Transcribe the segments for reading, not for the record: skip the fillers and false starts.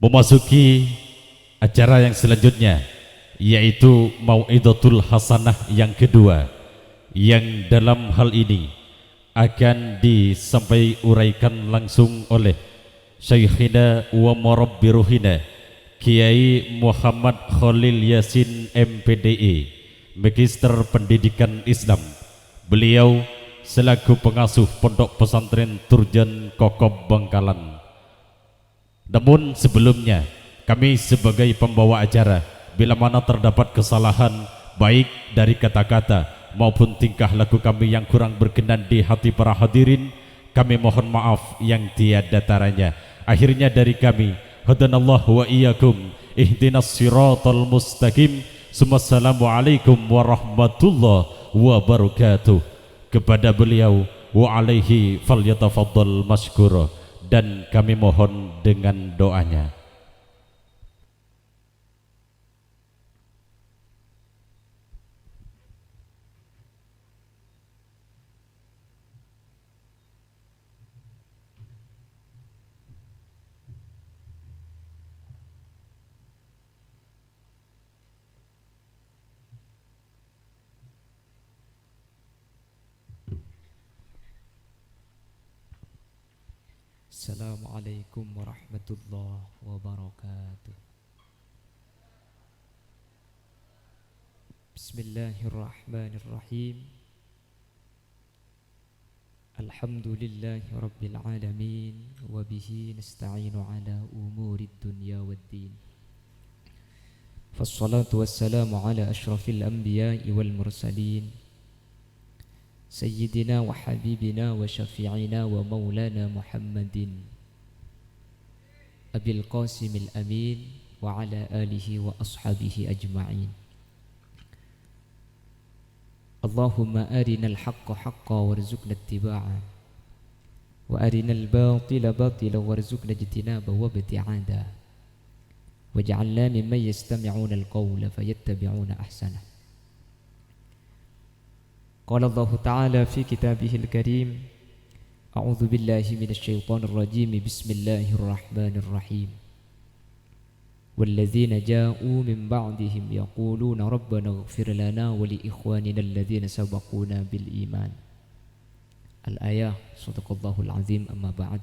Memasuki acara yang selanjutnya, yaitu Mau'idatul Hasanah yang kedua, yang dalam hal ini akan uraikan langsung oleh Syekhina wa Murabbi Ruhina Kiai Muhammad Khalil Yasin MPDE, Magister Pendidikan Islam. Beliau selaku pengasuh Pondok Pesantren Turjan Kokob Bangkalan. Namun sebelumnya, kami sebagai pembawa acara, bila mana terdapat kesalahan baik dari kata-kata maupun tingkah laku kami yang kurang berkenan di hati para hadirin, kami mohon maaf yang tiada taranya. Akhirnya dari kami, hadanallahu wa iyyakum ihdinas siratal mustaqim. Assalamualaikum warahmatullahi wabarakatuh. Kepada beliau, wa alaihi falyatafaddal masykura, dan kami mohon dengan doanya. Assalamualaikum warahmatullahi wabarakatuh. Bismillahirrahmanirrahim. Alhamdulillahi rabbil alamin, wa bihi nasta'inu ala umurid dunya waddin. Fassalatu wassalamu ala ashrafil anbiya'i wal mursalin, Sayyidina wa habibina wa syafi'ina wa maulana Muhammadin Abil Qasimil Amin wa ala alihi wa ashabihi ajma'in. Allahumma arinal haqqa haqqa warzuqna ittiba'a wa arinal batila batila warzuqna ijtinaba wa ibti'ada waj'alna mimman yastami'una al-qawla fayattabi'una ahsanah. Qala Allah Ta'ala fi kitabihil karim, a'udzu billahi minasy syaithanir rajim, bismillahirrahmanirrahim. Walladzina ja'u min ba'dihim yaquluna rabbana ighfir lana wa li ikhwanina alladzina sabaquna bil iman. Al-ayah, sadaqallahul azim, amma ba'd.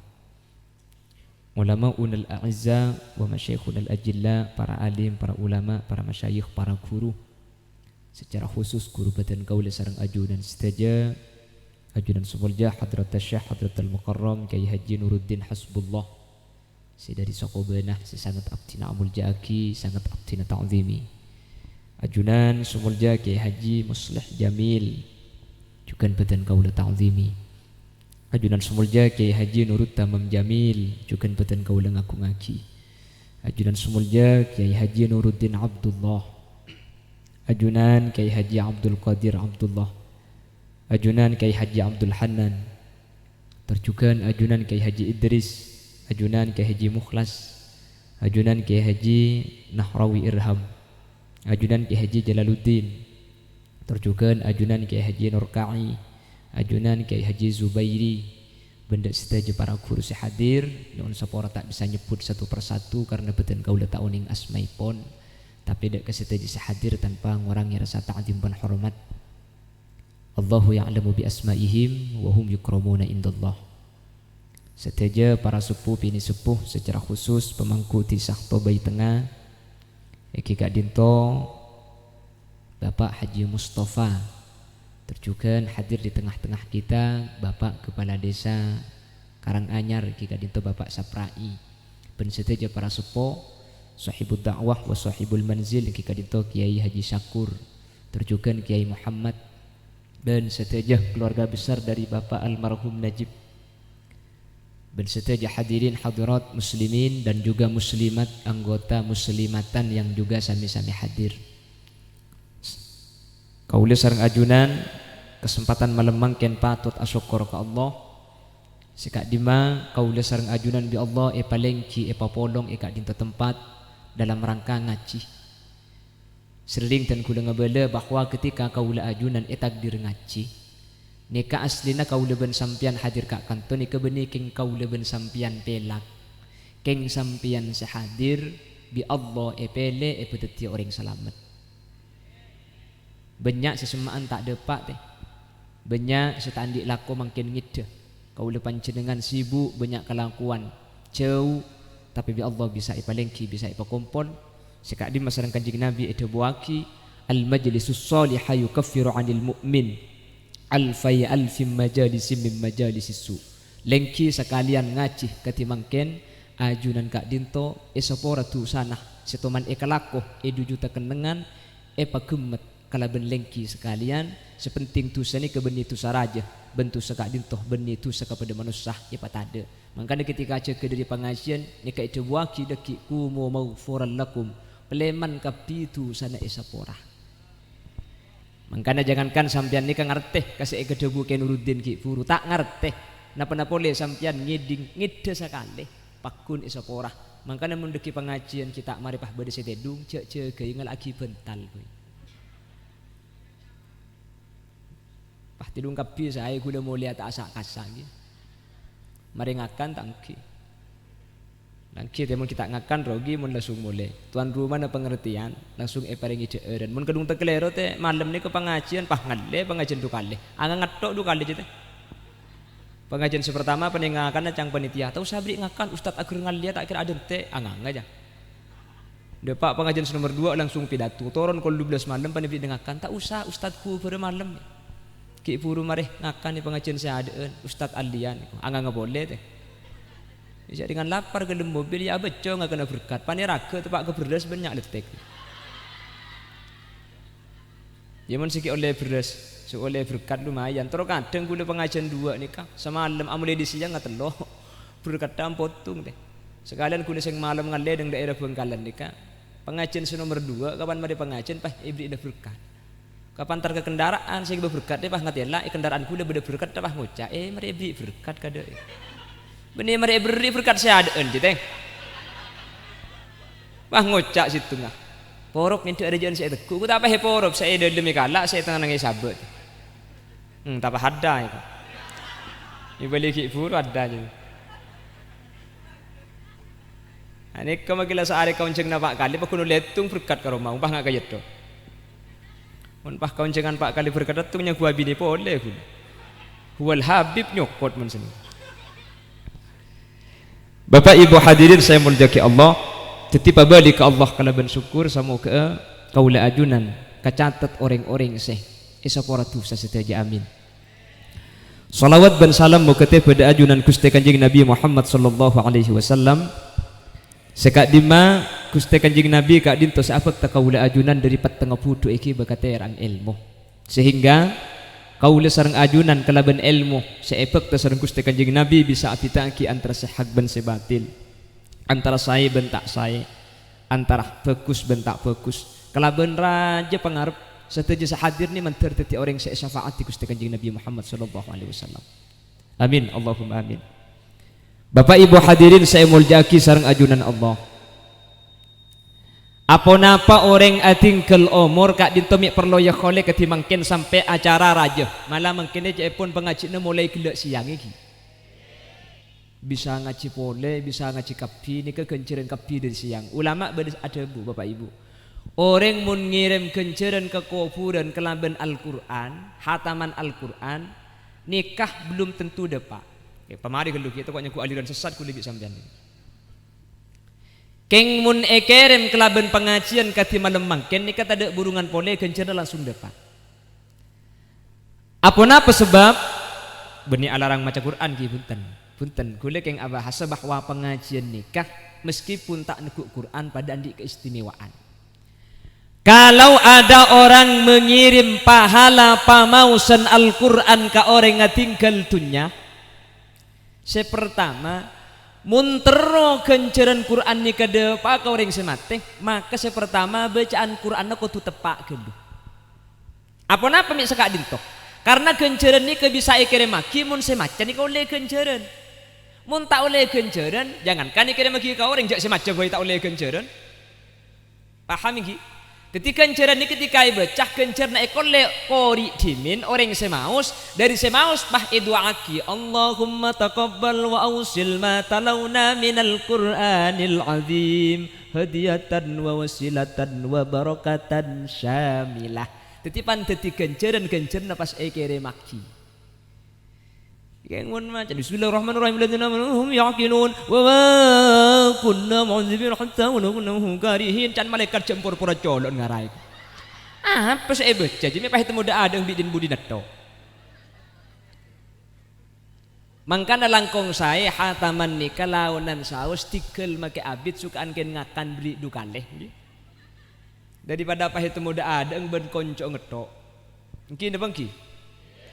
Ulama'un al-a'izza wa masyayikhun al-ajilla, para alim, para ulama, para masyayikh, para guru, secara khusus guru badan kaula sareng ajudan sedaja, ajudan sumulja hadrat Syekh Hadratul Mukarram Kiai Haji Nuruddin Hasbullah, si dari Sokobanah, si sangat abdina amulja aki, sangat abdina ta'zimi. Ajudan sumulja Kiai Haji Muslih Jamil, juga badan kaula ta'zimi. Ajudan sumulja Kiai Haji Nurut Tamam Jamil, juga badan kaula ngaku ngaki. Ajudan sumulja Kiai Haji Nuruddin Abdullah, ajunan Kiai Haji Abdul Qadir Abdullah, ajunan Kiai Haji Abdul Hanan, terjugan ajunan Kiai Haji Idris, ajunan Kiai Haji Mukhlas, ajunan Kiai Haji Nahrawi Irham, ajunan Kiai Haji Jalaluddin, terjugan ajunan Kiai Haji Nurkai, ajunan Kiai Haji Zubairi. Benda sedaja para guru sehadir, nyuwun sapora tak bisa nyebut satu persatu karena beten kaula tak uning asmaipun, tapi dak kesetaji sehadir tanpa ngurangi rasa ta'zim dan hormat. Allahu ya'lamu bi asma'ihim wa hum yukramuna indallah. Seteja para sepuh bini sepuh, secara khusus pemangku tisah Tobai Tengah, Eki Kak Dinto, Bapak Haji Mustafa, terjugan hadir di tengah-tengah kita Bapak Kepala Desa Karanganyar Eki Kak Dinto Bapak Saprai. Ben seteja para sepuh Sahibul Da'wah wa Sahibul Manzil Ki Kadito Kiai Haji Syakur, terjugan Kiai Muhammad, dan seteja keluarga besar dari Bapak almarhum Najib, dan seteja hadirin hadirat muslimin dan juga muslimat, anggota muslimatan yang juga sami-sami hadir. Kaula sareng ajunan kesempatan malam mangken patut asyukur ka Allah. Sekak dima kaula sareng ajunan bi Allah palengki papolong kak dinta tempat dalam rangka ngaji. Sering dan kula ngabala bahwa ketika kaula ajunan takdir ngaji, nika aslina kaula ben sampian hadir kak kanton, nika beniking kaula ben sampian pelak. Keng sampian sehadir bi Allah epele epeteti orang selamat. Banyak sesemaan tak depak teh. Banyak setandik lako makin ngida. Kau lepan cendengan sibuk banyak kelakuan jauh, tapi bi Allah bisa ipalengki bisa ipakompon. Sekak di masalah kanjeng Nabi itu buaki al majlisus salihah yukaffiru 'anil mu'min alfay alfim majalisim min majalisis su. Lengki sekalian ngacih katimangken ajunan kak dinto esopora tu sanah setoman ekalakoh juta kenengan pagemet kalaben lengki sekalian sepenting tu seni ke beni tu saraja bentu sekak dintoh beni tu kepada manusia patade. Makanya ketika cek dari pengajian ni kak itu buaki deki kumu maghfuran lakum peleman kapi tu sana esopora. Makanya jangankan sampian ni kan ngerteh kasih kedebu ke Nuruddin Ki Furu tak ngerteh napa-napa boleh sampian ngiding ngide sekali pakun isopora. Makanya mendeki pengajian kita mari pah bade setedung cek gayung lagi bental boy. Pah tidung kapi saya gula mulia tak asak kasak gitu. Mari ngakan tangki. Langki temun kita ngakan rogi mun langsung mulai. Tuan rumah na pengertian langsung paringi jeureun. Mun kedung tekelero teh malam ni ke pengajian pah ngalle pengajian du kali. Angga ngatok du kali teh. Pengajian pertama peningakan cang panitia. Tahu sabri ngakan Ustaz agur ngalia tak kira aden teh angga aja. Depak pengajian nomor 2 langsung pidato. Toron kol 12 malam panitia dengakan tak usah Ustazku pada malam. Ki puru mari ngakan di pengajian saya adeun Ustaz Alian. Angga boleh teh. Bisa dengan lapar ke mobil ya beco nggak kena berkat. Paniraga tu pak keberdas banyak letek. Yaman sikit oleh beras, so oleh berkat lumayan. Terus kadang gula pengajian 2 nih kak. Semalam amule di siang nggak telur berkat dam potong deh. Sekalian gula sing malam ngalle dengan daerah Bengkalan nih kak. Pengajian nomor 2 kapan mari pengajian pah ibri dah berkat. Kapan tar ke kendaraan sing berkat deh pah ngatela kendaraan gula beda berkat pah ngucap mari ibri berkat kade. Benih mari beri berkat seadeun jiteng. Bah ngocak situ ngah. Porok itu ada jalan saya teku. Ku tak apa porok saya demi kalak saya tengah nangis sabet. Tak apa ada itu. Ibalik ibur ada je. Ani kamu gila sehari kau ceng nak kali pak kuno letung berkat ke rumah. Bah ngak kaya tu. Mun pah kau cengan pak kali berkat tu nya gua bini boleh ku. Huwal habib nyokot mun sini. Bapak Ibu hadirin saya muliakan Allah. Tetipa balik ke Allah kalau bersyukur sama ke kaula ajunan kacatat orang-orang seh isapora tu saseteja amin. Salawat dan salam mukateh pada ajunan Gusti Kanjeng Nabi Muhammad sallallahu alaihi wasallam. Sekak dima Gusti Kanjeng Nabi kak dinto saafak ta kaula ajunan dari 40 iki bakaterang ilmu. Sehingga kaula sareng ajunan kelaban ilmu seepek ta sareng Gusti Kanjeng Nabi bisa apitaki antara sehak ben sebatil, antara saya ben tak saya, antara bagus ben tak bagus. Kelaban raja pengarep setuju sehadir ni mentir teti orang se syafaat di Gusti Kanjeng Nabi Muhammad sallallahu alaihi wasallam. Amin Allahumma amin. Bapak Ibu hadirin saya muljaki sareng ajunan Allah. Apa napa orang atingkel umur kak dintomik perlu ya khole ketimangkin sampai acara raja malah mungkin aja pun pengajina mulai gelak siang iki bisa ngaji pole bisa ngaji kapi ni ke kenceran kapi dari siang ulama ada bu bapak ibu orang mun ngirim kenceran ke kuburan kelaban Al-Quran hataman Al-Quran nikah belum tentu depak pemari geluk itu koknya ku aliran sesat ku lebih sampean Keng mun ekerem kelaban pengajian kati malam mangken ni kata ada burungan pole kencana langsung depan. Apa napa sebab benih alarang maca Quran ki punten kule keng abah bahwa pengajian nikah meskipun tak nekuk Quran pada andi keistimewaan. Kalau ada orang mengirim pahala pamausan Al-Quran ke orang ngatinggal dunya, sepertama muntero kenceran Quran ni kada pak kau orang semate maka sepertama bacaan Quran aku tu tepak kedu apa napa mi sekak dintok karena kenceran ni ke bisa ikere maki mun semaca ni kau le kenceran mun tak oleh kenceran jangankan ikere maki kau orang jak semaca boy tak oleh kenceran paham iki Ketika kenceran ni ketika becah kencer na ekor le kori dimin orang semaus dari semaus bah iduaki Allahumma taqabbal wa ausil ma talawna minal Qur'anil azim hadiyatan wa wasilatan wa barakatan syamilah. Tetipan teti kenceran pas ekere maki. Kengon macam Bismillahirrahmanirrahim ladzina hum yaqilun wa ma kunna mu'adzibin hatta wa kunna karihin can malaikat campur pura colon ngarai. Apa saya baca jadi pahit muda ada bidin budi natto. Mangkana langkong saya hataman ni kalaunan saus tikel make abid sukaan ken ngakan beli dukaleh. Daripada pahit muda ada ben konco ngetok. Mungkin apa ki?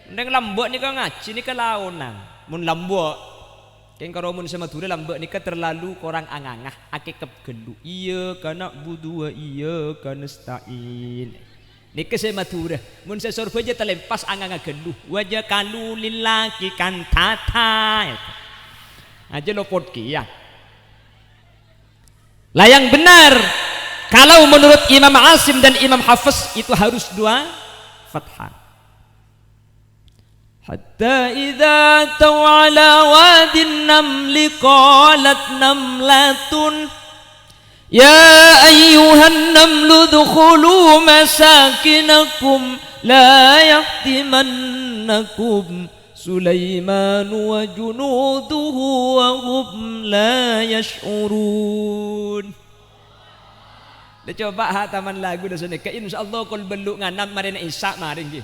Neng lambok ni kau ngaji ni kelaunan, mun lambok, keng karo mun sama ture lambok ni terlalu korang angangah, akikep gelu, iya kana budu iya kana stain. Ni sama ture, mun sesor aja terlepas angangah gelu, wajah kalu lilaki kan tata, aja lo podki ya. Lah yang benar, kalau menurut Imam Asim dan Imam Hafiz itu harus dua fathah. Hatta idza taw ala wadin namli qalat namlatun ya ayyuhan namlu dukhulu masakinakum la yahtimannakum Sulaiman wa junuduhu wa hum la yash'urun. Coba hataman lagu dah sana ke insyaallah kul beluk nganam marina Isa maring ki.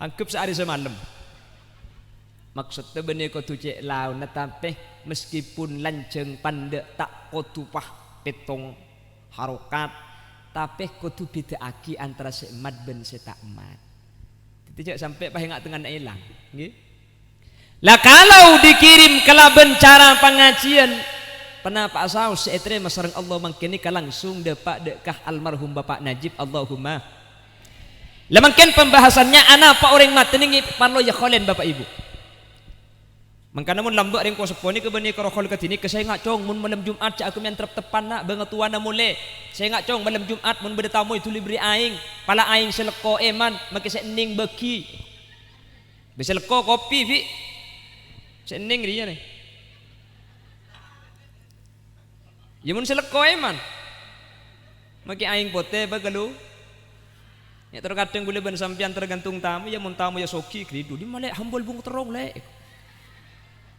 Angkep sehari semalam. Maksudnya benih kau tu cek lau netape meskipun lanceng pandek tak kau tupah petong harokat, tapi kau tu beda aki antara semat ben setak mat. Tidak sampai pah ingat dengan hilang. Lah kalau dikirim kelaben cara pengajian, kenapa asal seetre masareng Allah mangkini langsung depak dekah almarhum Bapak Najib Allahumma. Lemangkan pembahasannya anak apa orang mati ni parlo ya kholen bapak ibu. Mangkana mun lambak ring ko seponi ke bani karo khol katini ke saya ngak cong mun malam Jumat cak aku yang terap tepan nak bengetuana mule. Saya ngak cong malam Jumat mun beda tamu itu libri aing, pala aing seleko eman make sening beki. Bisa leko kopi fi. Sening dia ni. Ya mun seleko eman. Make aing pote bagalu. Ya terkadang boleh ben sampean tergantung tamu ya mun tamu ya soki kridu di malek hambol bung terong lek.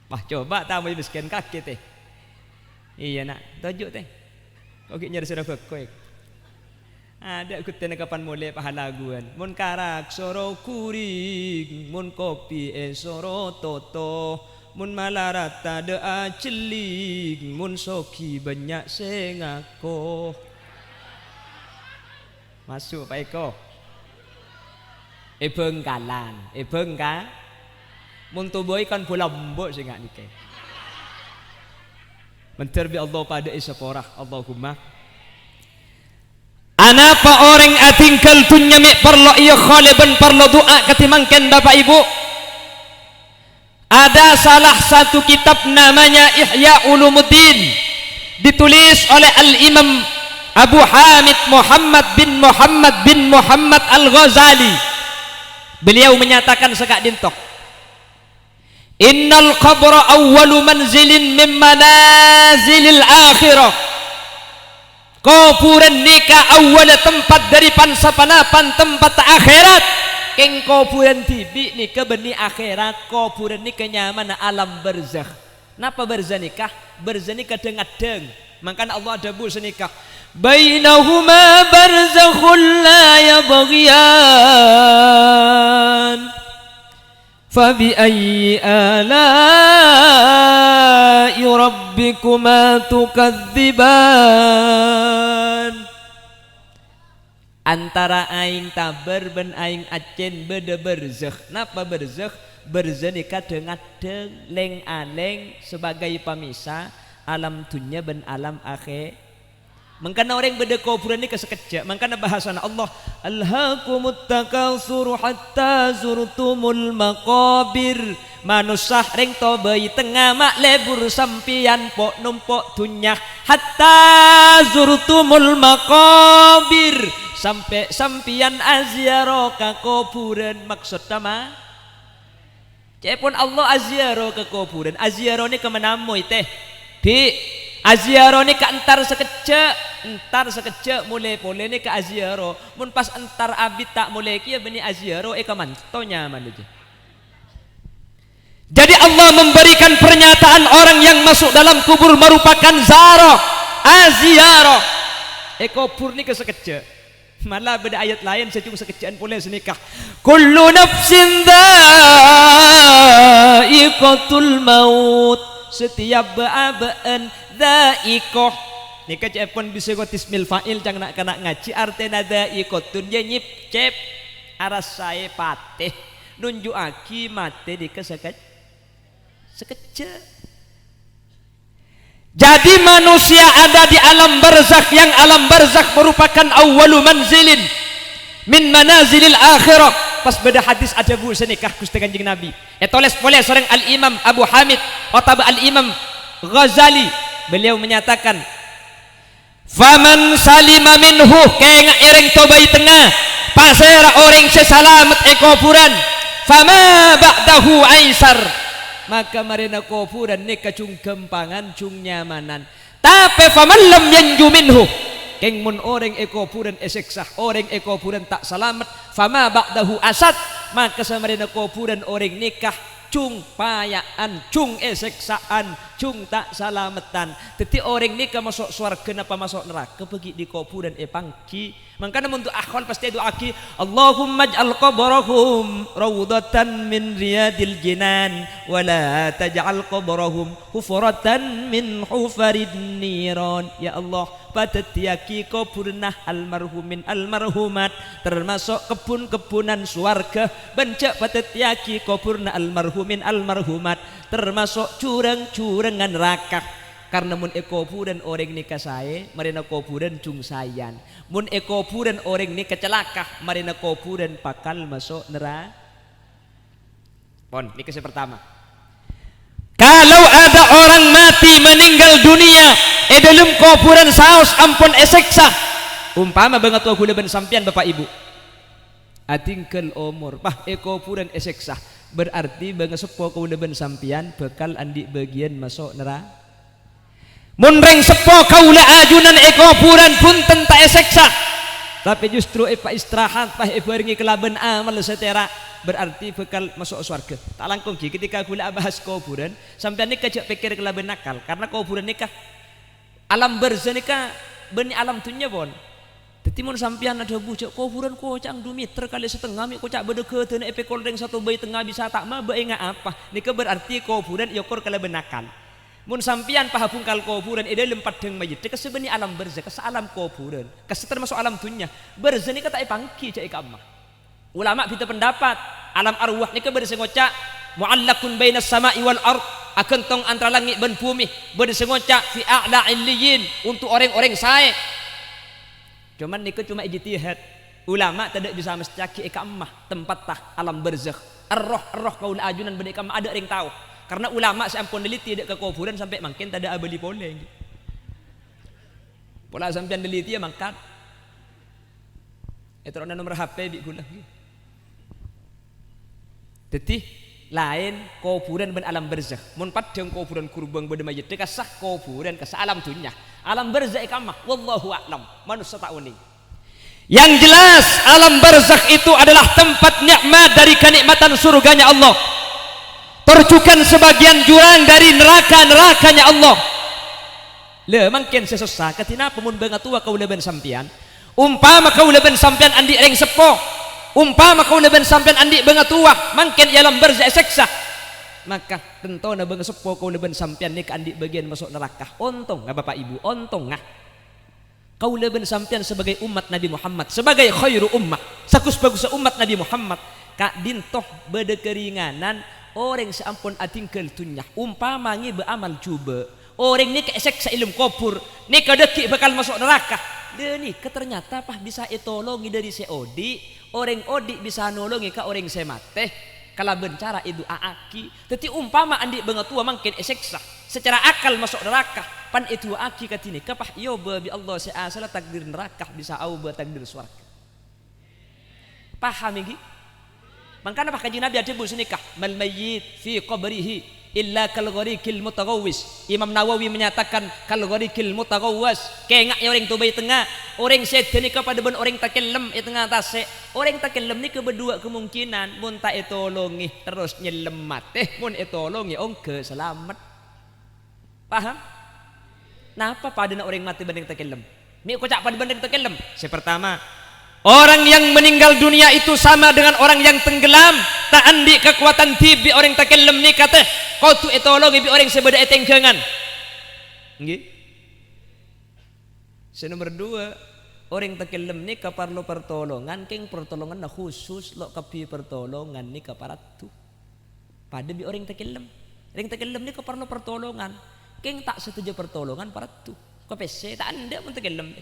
Wah coba tamu miskin kaki teh. Iya nak, tajuk teh. Oke nyari sira koek. Ada kutene kapan mulai pahala guan. Mun karak soro kuring, mun kopi soro toto, mun malarata de aceling, mun soki banyak sengako. Masuk Pak Eko. Bengkalan, bengka. Mun tuboy kan pulambok sing ngak nike. Menterbi Allah pada isaporah Allahumma. Anapa orang atingkal tunya mek perlo iya khaliban perlo doa ketimangkan Bapak Ibu. Ada salah satu kitab namanya Ihya Ulumuddin ditulis oleh Al-Imam Abu Hamid Muhammad bin Muhammad Al-Ghazali. Beliau menyatakan sekak dintok, innal qabra awwalu manzilin min manazilil akhirah. Kuburan nikah awal tempat dari pansapanapan tempat akhirat. Keng kuburan tibi nikah beni akhirat, kuburan nikah nyaman alam barzakh. Napa barzakh nikah? Barzakh nikah kadang-kadang. Makanya Allah ada bus nikah. Bainahuma barzakhul la yabghiyan. Fabi ayyi ala'i rabbikuma tukadziban. Antara aing taber ben aing acen beda barzakh. Napa barzakh? Barzakh ni kadang-kadang leng aleng sebagai pemisah alam dunia ben alam akhir. Mangkana orang beda kuburan ni kesekejap. Mangkana bahasa Allah, alhaqumut takatsur hatta zurtumul maqabir. Manusia ring to bayi tengah mak lebur sampian pok numpok dunya hatta zurtumul maqabir, sampai sampian aziaro ka kuburan. Maksud nama cepon Allah aziaro ke kuburan. Aziaro ni kemenamoy teh bi aziaro ni ka entar sekejap mulai pole ni ka aziaro. Mun pas entar abit tak mulai kia beni aziaro ka mantonya manusia. Jadi Allah memberikan pernyataan orang yang masuk dalam kubur merupakan zaro aziaro. Kubur ni ke sekejap. Malah beda ayat lain saya cuma sekejaan boleh senikah. Kullu nafsin dha'iqatul maut. Setiap beabaan dha'iqah. Nika cepon bisa go tismil fa'il jangan nak kena ngaji artena dha'iqatun dia nyip cep aras saya patih nunjuk aki mate di sekejap. Jadi manusia ada di alam barzakh yang alam barzakh merupakan awwalu manzilin min manazilil akhirah. Pas beda hadis ada bu senikah Gusti Kanjeng Nabi. Toles poles orang Al-Imam Abu Hamid atau Al-Imam Ghazali, beliau menyatakan faman salima minhu kaya ereng tobai tengah pasera orang sesalamat kuburan fama ba'dahu aisar, maka marina kuburan ni kacung gempangan cung nyamanan. Tapi faman lam yanju minhu keng mun orang kuburan eseksah orang kuburan tak selamat fama ba'dahu asad, maka samarina kuburan orang nikah cung payaan cung eseksaan cung tak salamatan. Teti orang nikah masuk surga napa masuk neraka pergi di kuburan pangki. Makanya untuk akhwal pasti doa ki Allahumma ij'al qabrahum rawdatan min riyadil jinan wa la taj'al qabrahum hufratan min hufarid niran. Ya Allah, patetiaki kuburnah almarhumin almarhumat termasuk kebun-kebunan surga. Bencak patetiaki kuburnah almarhumin almarhumat termasuk curang-curangan neraka. Karena mun kuburan orang nikah saya marina kuburan cung sayan. Mun kuburan orang nikah celaka marina kuburan bakal masuk neraka. Pon nikah pertama. Kalau ada orang mati meninggal dunia dalam kuburan saus ampun eseksa. Umpama banget wa gula ben sampian Bapak Ibu. Atingkel umur pah kuburan eseksa. Berarti banget sepo gula ben sampian bakal andi bagian masuk neraka. Munreng sepo kaula ajunan kuburan pun tenta eseksa. Tapi justru pak istirahat pak barengi kelaban amal setera berarti bakal masuk surga. Tak langkung ketika gula bahas kuburan sampai ni kecak pikir kelaban nakal karena kuburan nikah alam barzah nikah beni alam dunya bon. Teti mun sampian ada bucak kuburan kocak 2 meter kali setengah mi kocak bedeke teu kolreng satu bayi tengah bisa tak mah bae apa. Nikah berarti kuburan yokor kelaban nakal. Mun sampian pahabung kal kuburan dalam padang mayit ke sebeni alam barzah ke alam kuburan ke termasuk alam dunya barzah ni kata pangki cak ikamah. Ulama kita pendapat alam arwah ni ke bersih ngocak muallakun bainas sama'i wal ard akan tong antara langit dan bumi bersih ngocak fi a'la illiyin untuk orang-orang saya. Cuman ni ke cuma ijtihad. Ulama tidak bisa mesti ikamah tempat tah alam barzah. Arroh kaul ajunan bani ikamah ada ring tahu. Karena ulama seampun neliti tidak ke kuburan sampai makin tak ada abali boleh. Pola sampean neliti ya mangkat. Itu ada nomor HP di gula. Jadi lain kuburan ben alam barzah. Mun padang kuburan kurbang beda mayit kasah kuburan kasah alam dunya. Alam barzah ikamah wallahu a'lam. Manusia tak uning. Yang jelas alam barzakh itu adalah tempat nikmat dari kenikmatan surganya Allah. Terjukan sebagian jurang dari neraka-nerakanya Allah. Le mungkin sesusah ketina pemun banget tua kau leben sampian. Umpama kau leben sampian andi reng sepo. Umpama kau leben sampian andi banget tua, mungkin ialam barzah seksa. Maka tentu na banget sepo kau leben sampian nik andi bagian masuk neraka. Ontong Bapak Ibu, ontong ngah. Kau leben sampian sebagai umat Nabi Muhammad, sebagai khairu ummah, sakus-bagus umat Nabi Muhammad, kak dintoh beda keringanan orang seampun atingkel tunyah umpamangi beramal cuba Orang ni keesek sa ilmu kubur, ni kedeki bakal masuk neraka. Dia ni ternyata pah bisa itolongi dari si Odi, orang Odi bisa nolongi ka orang se mate. Kalau bencara itu aaki, tetapi umpama andi bengatua mungkin eseksa secara akal masuk neraka. Pan itu aki katini kapah iyo bi Allah se asala takdir neraka bisa au takdir surga. Paham iki? Makanya pak kajian Nabi ada bu nikah mal mayyit fi qabrihi illa kal gharikil mutaghawwis. Imam Nawawi menyatakan kal gharikil mutaghawwas kengak orang tu bayi tengah orang sedan ni kepada ben orang takelem i tengah tase orang takelem ni kedua kemungkinan mun tak etolongi terus nyelem mate mun etolongi ongke selamat. Paham? Napa padana orang mati banding takelem? Mi kocak pada banding takelem. Pertama, orang yang meninggal dunia itu sama dengan orang yang tenggelam. Tak andi kekuatan tibi orang takelem ni kata kau tu etolongi bi orang sebeda etengkengan. Nggih. Nomor 2, orang takelem ni kaparlo pertolongan keng pertolongan na khusus lo kapi pertolongan ni kaparatu. Pada bi orang takelem. Orang takelem ni kaparlo pertolongan keng tak setuju pertolongan paratu. Kau pese tak anda pun takelem.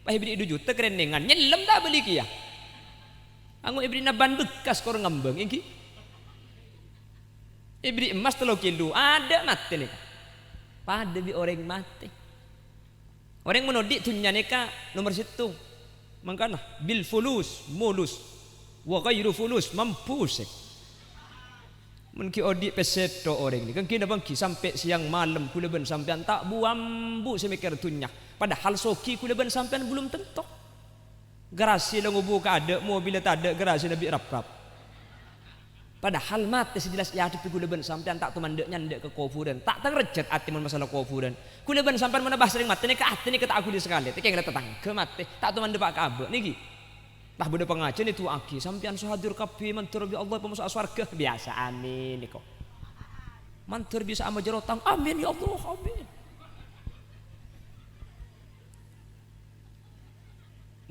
Pah ibri 2 juta kerenengan nyelem dah beli kia. Anggo ibri na ban bekas kor ngambeng iki. Ibri emas 3 kilo ada mati nih. Pada bi orang mati. Orang menodi tunya neka nomor 1. Mangkana bil fulus mulus wa ghairu fulus mampus. Mungkin odi peseto orang ni kan kena bangki sampai siang malam kulaban sampean tak buambu semikir tunya. Padahal soki kulaban sampean belum tentu. Garasi lah ngubu ka ada mobil tak ada garasi nabi rap-rap. Padahal mati sejelas ya tapi kulaban sampean tak temandek nyandek ke kufuran. Tak terrejet ati mun masalah kufuran. Kulaban sampean menebah sering mati ni ke ati ni ke tak aku di sekali. Tapi yang tetangga mati tak temandek pak kabe niki. Tah benda pengajian itu aki sampean sahadir kapi mantur bi Allah pemasuk swarga biasa amin niko. Mantur bisa ama jerotang amin ya Allah amin.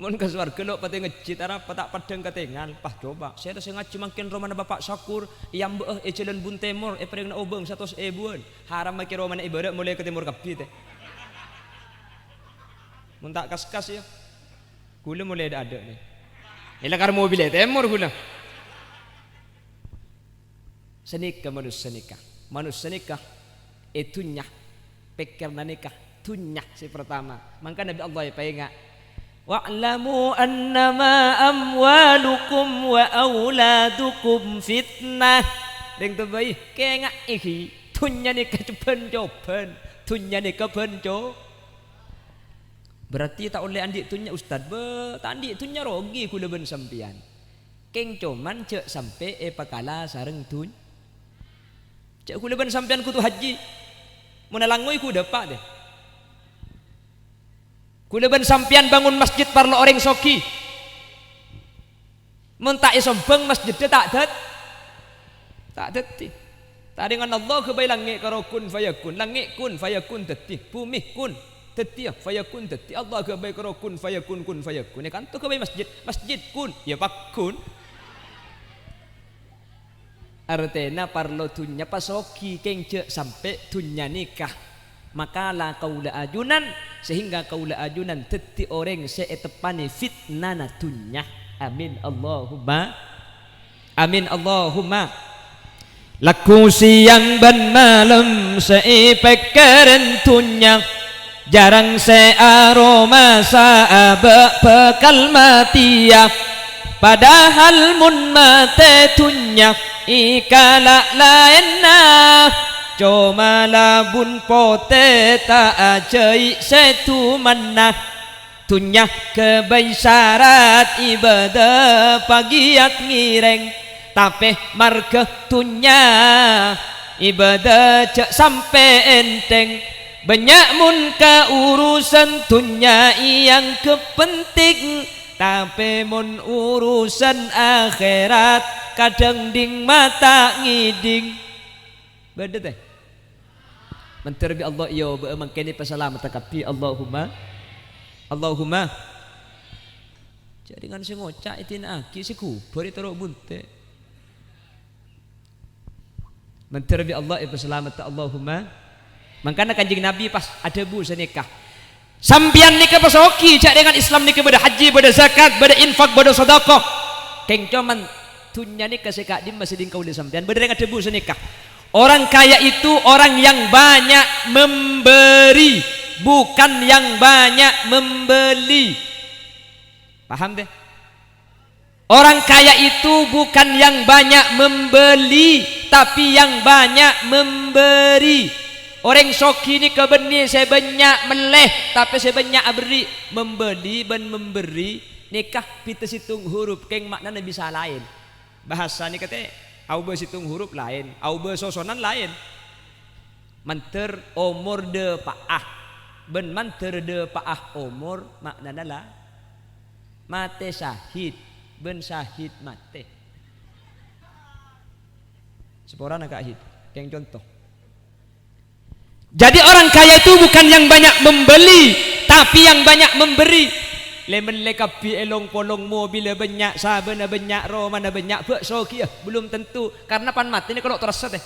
Mun ke swarga lo pate ngejit arah patak padang katengan pah coba saya dah ngaji makin romana bapak Syakur yang beuh jalan bun temur pereng na obeng 100 ebuan haram make romana ibadah mulai ke timur kapi teh. Mun tak kas-kas ya. Kula mulai ada nih. Ila kar mobil temur gula. Senikah manusia nikah itunya pikirna nikah tunya si pertama. Maka Nabi Allah ya painga wa'lamu annama amwalukum wa auladukum fitnah. Deng terbaik kengak iki tunya nikah coban tunya nikah benco. Berarti tak oleh andik tunya ustad tak andik tunya rogi kula ben sampian. Keng cuman cek sampai pakala sareng tun. Cek kula ben sampian kutu haji. Menalangoi ku dapat deh. Kula ben sampian bangun masjid parlo orang soki. Mun tak isombang masjid tak dat. Tak deti. Tak dengan Allah kebai langit karo kun fayakun. Langit kun fayakun deti. Bumi kun tetiah fayakun teti Allah ke baik kun fayakun ya kan tu ke baik masjid kun ya pak kun artena parlo tunya pasoki kengce sampai tunya nikah maka la kaula ajunan sehingga kaula ajunan teti orang seetepani fitnana tunya amin Allahumma laku siang ban malam seipek keren tunya jarang searoma saabak bekal matia padahal mun mate tunyak ikala laenna cuma labun pote ta ajai setu manna tunyak kebai syarat ibadah pagiat ngireng tapi marga tunyak ibadah cek sampai enteng banyak mun ka urusan dunia yang kepenting tapi mun urusan akhirat kadang ding mata ngiding beda teh menterbi Allah yo mangkene pasalamat kapi Allahumma jadi kan si ngocak itin aki si kubur itu rok bunte menterbi Allah pasalamat Allahumma Makanya kanjeng Nabi pas ada bu senikah. Sampian nikah pas hoki jak dengan Islam nikah pada haji, pada zakat, pada infak, pada sedekah. Keng cuman tunya nikah sekak di masih dingkau di sampian. Berdeng ada bu senikah. Orang kaya itu orang yang banyak memberi, bukan yang banyak membeli. Paham deh? Orang kaya itu bukan yang banyak membeli, tapi yang banyak memberi. Orang soki ni kebeni saya banyak meleh, tapi saya banyak beri. Membeli dan memberi nikah kita situng huruf keng maknanya bisa lain. Bahasa ni kata au situng huruf lain, au sosonan lain. Manter umur de paah, ben manter de paah umur maknanya lah mate syahid. Ben syahid mate sepora nak syahid yang contoh. Jadi orang kaya itu bukan yang banyak membeli, tapi yang banyak memberi. Lemon lekapi elong polong mobil banyak, sabana banyak, romana banyak, bakso kia belum tentu karena pan mati ni kalau terasa teh.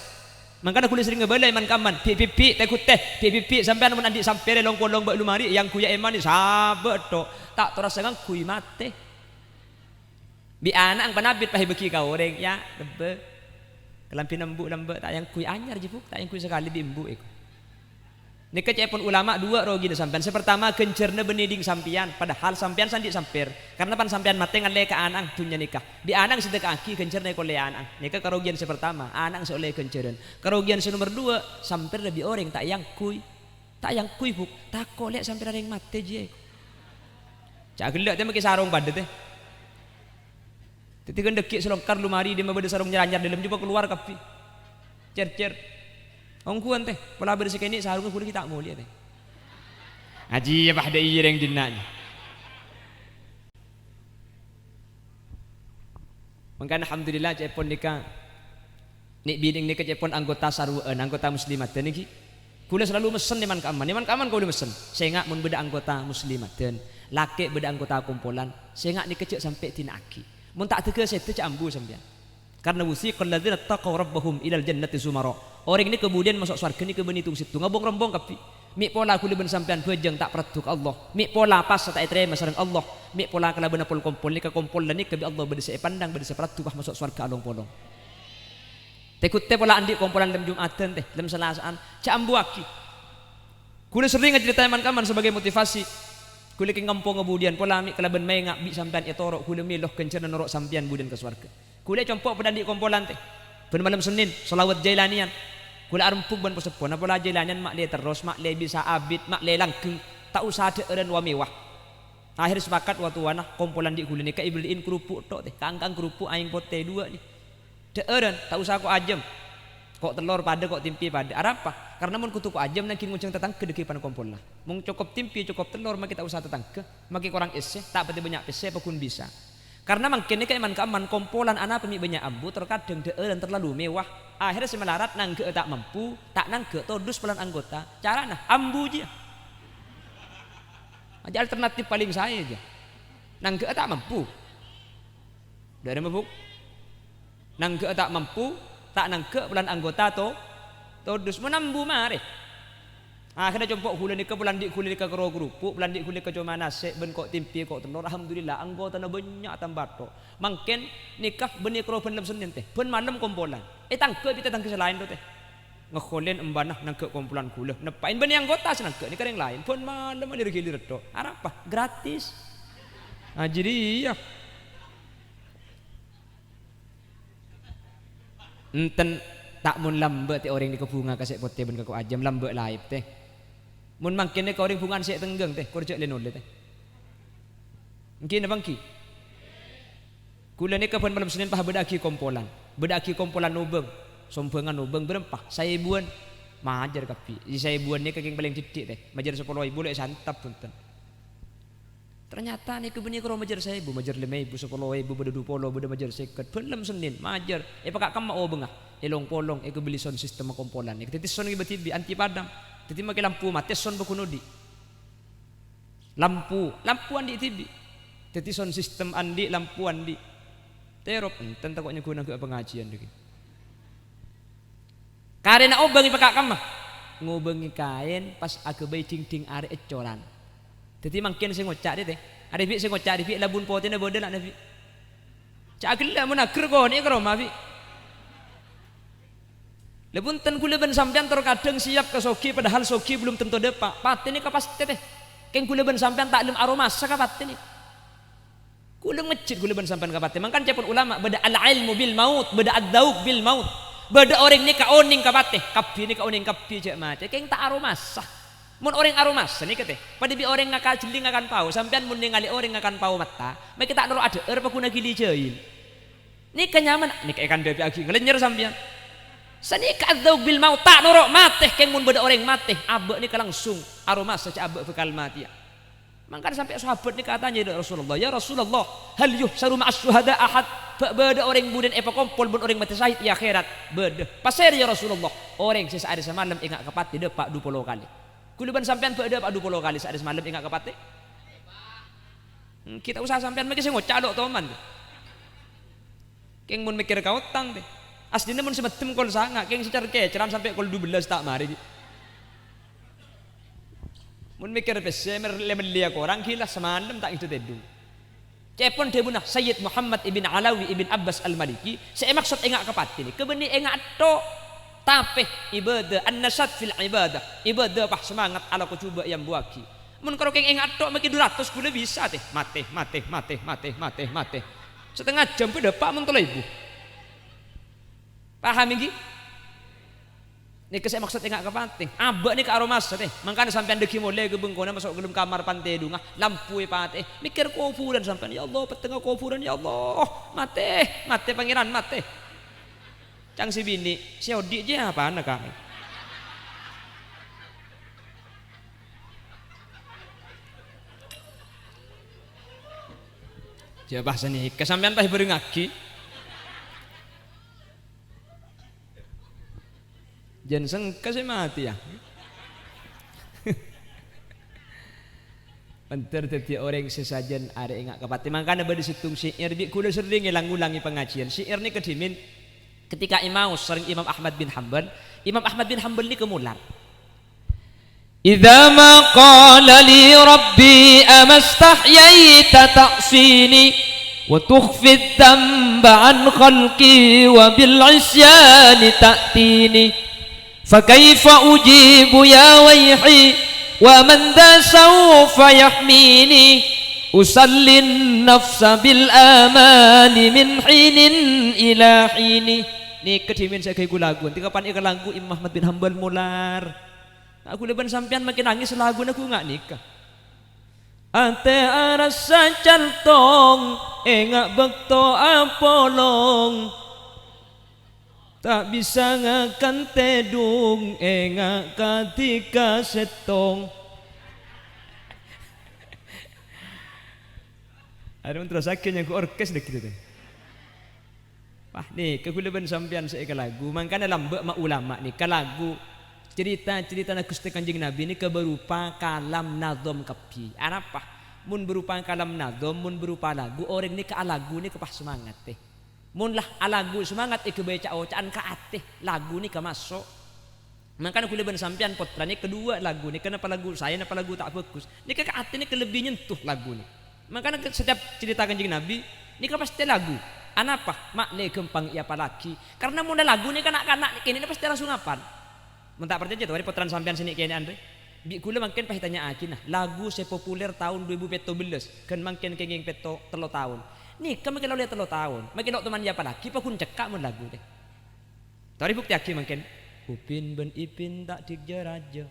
Makanya kulit sering ngebelai man kaman, pipi teh kuteh, pipi sampai anu andi sampai elong polong bak lumari yang kuya eman ni sabat to tak terasa kan kui mate. Bi anak ang panabit pahi beki kau orang ya debe kelampi nembu lembe tak yang kui anyar je tak yang kui sekali di embu iku. Nika cepon ulama dua rogi de sampean. Sepertama kencerne beniding sampian padahal sampian sandi sampir. Karena pan sampian mate ngale ka anang tunya nikah. Di anang sedek aki kencerne kole anang. Nika kerugian sepertama anang seoleh kenceren. Kerugian nomor dua sampir lebih orang tak yang kui. Tak yang kui buk tak kolek sampir ada yang mate je. Cak gelak teh make sarung pada teh. Ketika dekik selongkar lumari dia membeda sarung nyeranyar dalam juga keluar kapi cer ongkuan teh pola bersih ini sarungnya kulit kita mau lihat teh aji ya pada iya yang dinanya. Maka alhamdulillah cepon nikah nik biding nikah cepon anggota saruan anggota muslimat dan niki kula selalu mesen iman kaman kau mesen sehingga mun beda anggota muslimat dan laki beda anggota kumpulan sehingga nikah cek sampai tinaki. Mun tak tega saya cek ambu sampean. Karena wasiqal ladzina taqaw rabbahum ilal jannati zumara. Orang ini kemudian masuk surga ni ke benitung situ ngabong-rombong kapi. Mik pola kuli ben sampean bejeng tak pertuk Allah. Mik pola pas tak terima sareng Allah. Mik pola kala bena pol kompol ni ke kompol dan ni ke Allah bedese pandang bedese peratu bah masuk surga along polong. Tekut te pola andi kompolan dalam Jumatan teh dalam Selasaan cek ambu aki. Kuli sering ngajeritain man-kaman sebagai motivasi. Kuli ke ngampung kemudian pola mik kala ben mai ngak bi sampean etorok kuli miloh kencerna norok sampean budan ke surga. Kuli compok pada di kompolan teh. Ben malam Senin selawat Jailanian. Kuli arempuk ban posepon apola Jailanian mak le terus mak le bisa abid mak le langgeng tak usah ada eren wa mewah. Akhir sepakat waktu wana kompolan di kuli ni ka ibliin kerupuk tok teh. Kangkang kerupuk aing pote dua ni. De eren tak usah kok ajem. Kok telur pada kok timpi pada arapa karena mun kutu kok ajam nang kin ngunceng tetang ke dekipan kompol lah mung cukup timpi cukup telur maki tak usah tetang ke maki kurang ese tak pati banyak pese pun bisa karena mangkin ni kaiman keaman kompolan anak pemi banyak ambu terkadang dan terlalu mewah akhirnya semelarat nang ke tak mampu tak nang ke todus pelan anggota cara nah ambu je aja alternatif paling saya aja nang ke tak mampu dari mabuk nang ke tak mampu tak nangke bulan anggota todus menambu mare akhirnya compok kulit ni ke bulan di kulit ke kero kerupuk bulan di kulit ke cuma nasi ben kok timpi kok telur alhamdulillah anggota na banyak tambah to mangken nikah benih kero ben Senin teh ben malam kompolan tangke kita tangke selain tu teh ngekholen embanah nangke kompolan kulit nepain benih anggota senangke ni yang lain ben malam ada gilir to apa gratis jadi iya enten tak mun lambe te orang di kebunga kasek pote ben kau ajam lambe laip teh mun mangkene ka orang bungan sek tenggeng teh korjek lenol teh mungkin bangki kula ni kapan malam Senin pah bedaki kompolan nubeng sompengan nubeng berempah saya buan majar kapi saya buan ni kaging paling titik teh majar 10.000 lek santap punten ternyata ni kebeni karo majar 1.000 majar 5.000 10.000 beda 20 beda majar 50 belum Senin majar pakak kama o bengah elong polong beli sound sistem kompolan titi son tiba-tiba anti padam titi make lampu mate son bekunudi lampu andi tibi titi sound sistem andi lampu andi terop enten takoknya guna ke pengajian deki karena obang pakak kama ngubengi kain pas agabai ding are ecoran. Jadi mungkin sing ngocak deh. Ada bi sing ngocak di bi labun potene bodel ana bi. Cak gila mun ager ko ni karo ma bi. Lebun ten kula ben sampean terkadang siap ke sogi padahal sogi belum tentu depak. Pati ni kapasti teh. Keng kula ben sampean taklem aroma saka pati ni. Kula ngecit kula ben sampean ka pati. Mangkan cepun ulama beda al ilmu bil maut, beda ad-dauq bil maut. Beda orang ni ka oning ka pati. Kapi ni ka oning kapi cek mate. Keng tak aroma sah. Mun orang aroma sah ni kete. Pada bi orang ngakal jeling akan pau. Sampean mun ningali orang akan pau mata. Mai kita noro ada pa kuna gili jail. Ni kenyaman ni ikan bebek agi ngelenyer sampean. Sani kadzau bil maut tak norok mateh keng mun beda orang mateh abek ni langsung aroma saja abek bekal mati ya. Mangkan sampai sahabat ni katanya ya Rasulullah hal yuhsaru ma'as syuhada ahad beda orang buden epa kompol bun orang mati syahid ya akhirat beda pasir ya Rasulullah orang sesaat semalam ingat kepati depak 20 kali kuluban sampean beda pak 20 kali saat semalam ingat kepati kita usaha sampean mikir sing ngocak dok toman keng mun mikir kau tang deh aslinya mun semetem kol sangat keng secara keceran sampai kol 12 tak mari mun mikir pese lemlia orang gila semalam tak itu tedung cepon debuna Sayyid Muhammad ibn Alawi ibn Abbas al-Maliki saya maksud engak kepati ni kebeni engak to tapi ibadah an-nasat fil ibadah pah semangat ala ko coba yang buaki mun karo keng engak to maki 200 kula bisa teh mate setengah jam pada pak mun 3.000 paham iki? Nek saya maksud enggak kepenting. Abek nih ke aromas teh. Mangkane sampean deki mulai ke bengkona masuk ke dalam kamar pantai dungah lampu pate. Mikir kufuran sampean ya Allah petengah kufuran ya Allah. Mate pangeran mate. Cang si bini, si odi je apa anak kami. Coba bahasa nih kesampean teh berengaki. Jangan sengka saya mati ya. Penter tadi orang sesajen ada ingat kepati. Makanya pada situng syair bi kula sering ngilang-ulangi pengajian. Syair ni kedimin ketika Imam Ahmad bin Hanbal. Imam Ahmad bin Hanbal ni kemular. Idza ma qala li rabbi amastahyaita ta'sini wa tukhfi dhanba an khalqi wa bil isyani ta'tini. فكيف أجيب يا ويحي ومن ذا سوف يحميني أصلي النفس بالآمال من حين إلى حين. Ni kedimin saya kayak lagu. Nanti kapan ikan lagu Imam Ahmad bin Hanbal mular. Aku leban sampean makin nangis lagu aku nggak nikah. Ate arasa cantong engak bekto apolong. Tak bisa ngakan tedung engak ketika setong. Ada terus akhirnya ke orkes deh gitu deh. Wah nih kekuleban sampean saya ke lagu. Makanya lambek mak ulama nih ke lagu cerita Gusti Kanjeng Nabi ini berupa kalam nazom kapi. Apa? Mun berupa kalam nazom, mun berupa lagu. Orang ini ke lagu ini kepah semangat teh. Mun lah lagu semangat baca ocaan ka ateh lagu ni ka masuk. Makanya kula ben sampean potranya kedua lagu ni kenapa lagu saya kenapa lagu tak fokus. Ni ka ateh ni kelebih nyentuh lagu ni. Makanya setiap cerita Kanjeng Nabi ni ka pasti lagu. Anapa? Makne gempang ia palaki. Karena mun lagu ni kanak-kanak kini ni pasti langsung apaan. Mun tak percaya tuh potran sampean sini kene andre. Bi kula mungkin pahitanya aja nah lagu sepopuler tahun 2017 kan mungkin kenging peto 3 tahun. Nih, kamu kalau lihat 3 tahun, makin teman dia apa lagi? Pakun cekak mun lagu deh. Tari bukti aki makin. Upin ben ipin tak digeraja.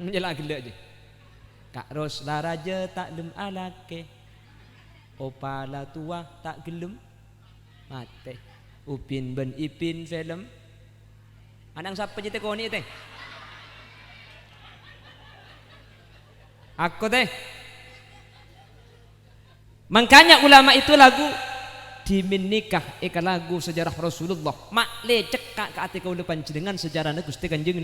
Menjelak gila aja. Kak Ros raja tak dem alake. Opala tua tak gelem mate. Upin ben ipin film. Anang siapa cerita kau ni teh? Aku teh. Makanya ulama itu lagu dimin nikah eka lagu sejarah Rasulullah mak le cekak ke ati kaula panjenengan sejarahna Gusti Kanjeng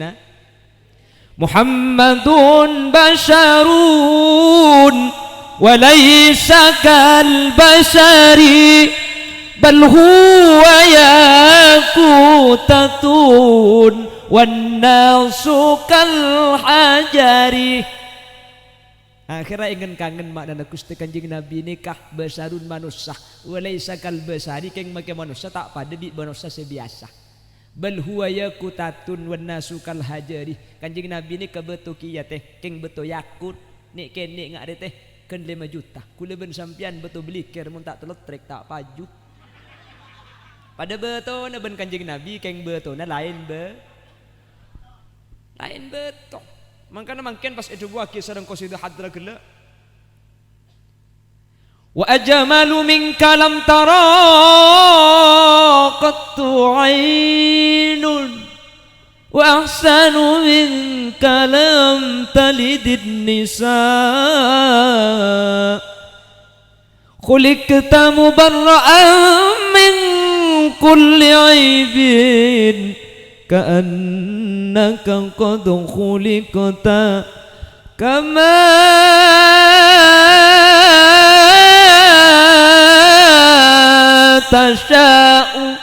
Muhammadun basharun wa laysa kal bashari bal huwa yaqutatun wan nasu kal hajari. Akhirnya ingin kangen makna Gusti Kanjeng Nabi nikah besarun manusia walaisa kal besari keng make manusia tak pada di manusia sebiasa. Bal huwa yakutatun wan nasu kal hajari. Kanjeng Nabi ni kebetu kiya teh keng beto yakut nik kene ngak teh kan 5 juta. Kula ben sampean beto beli ker mun tak teletrek tak paju. Pada beto na ben Kanjeng Nabi keng beto na lain beto. Makanya mungkin pas itu buah kisah dan qasidah hadra gela. Wa ajmalu minka lam tara qattu aynun wa ahsanu minka lam talidin nisa. Khuliqta mubarra'an min kulli aibin ka'annaka qad khuliqta kama tasya'u.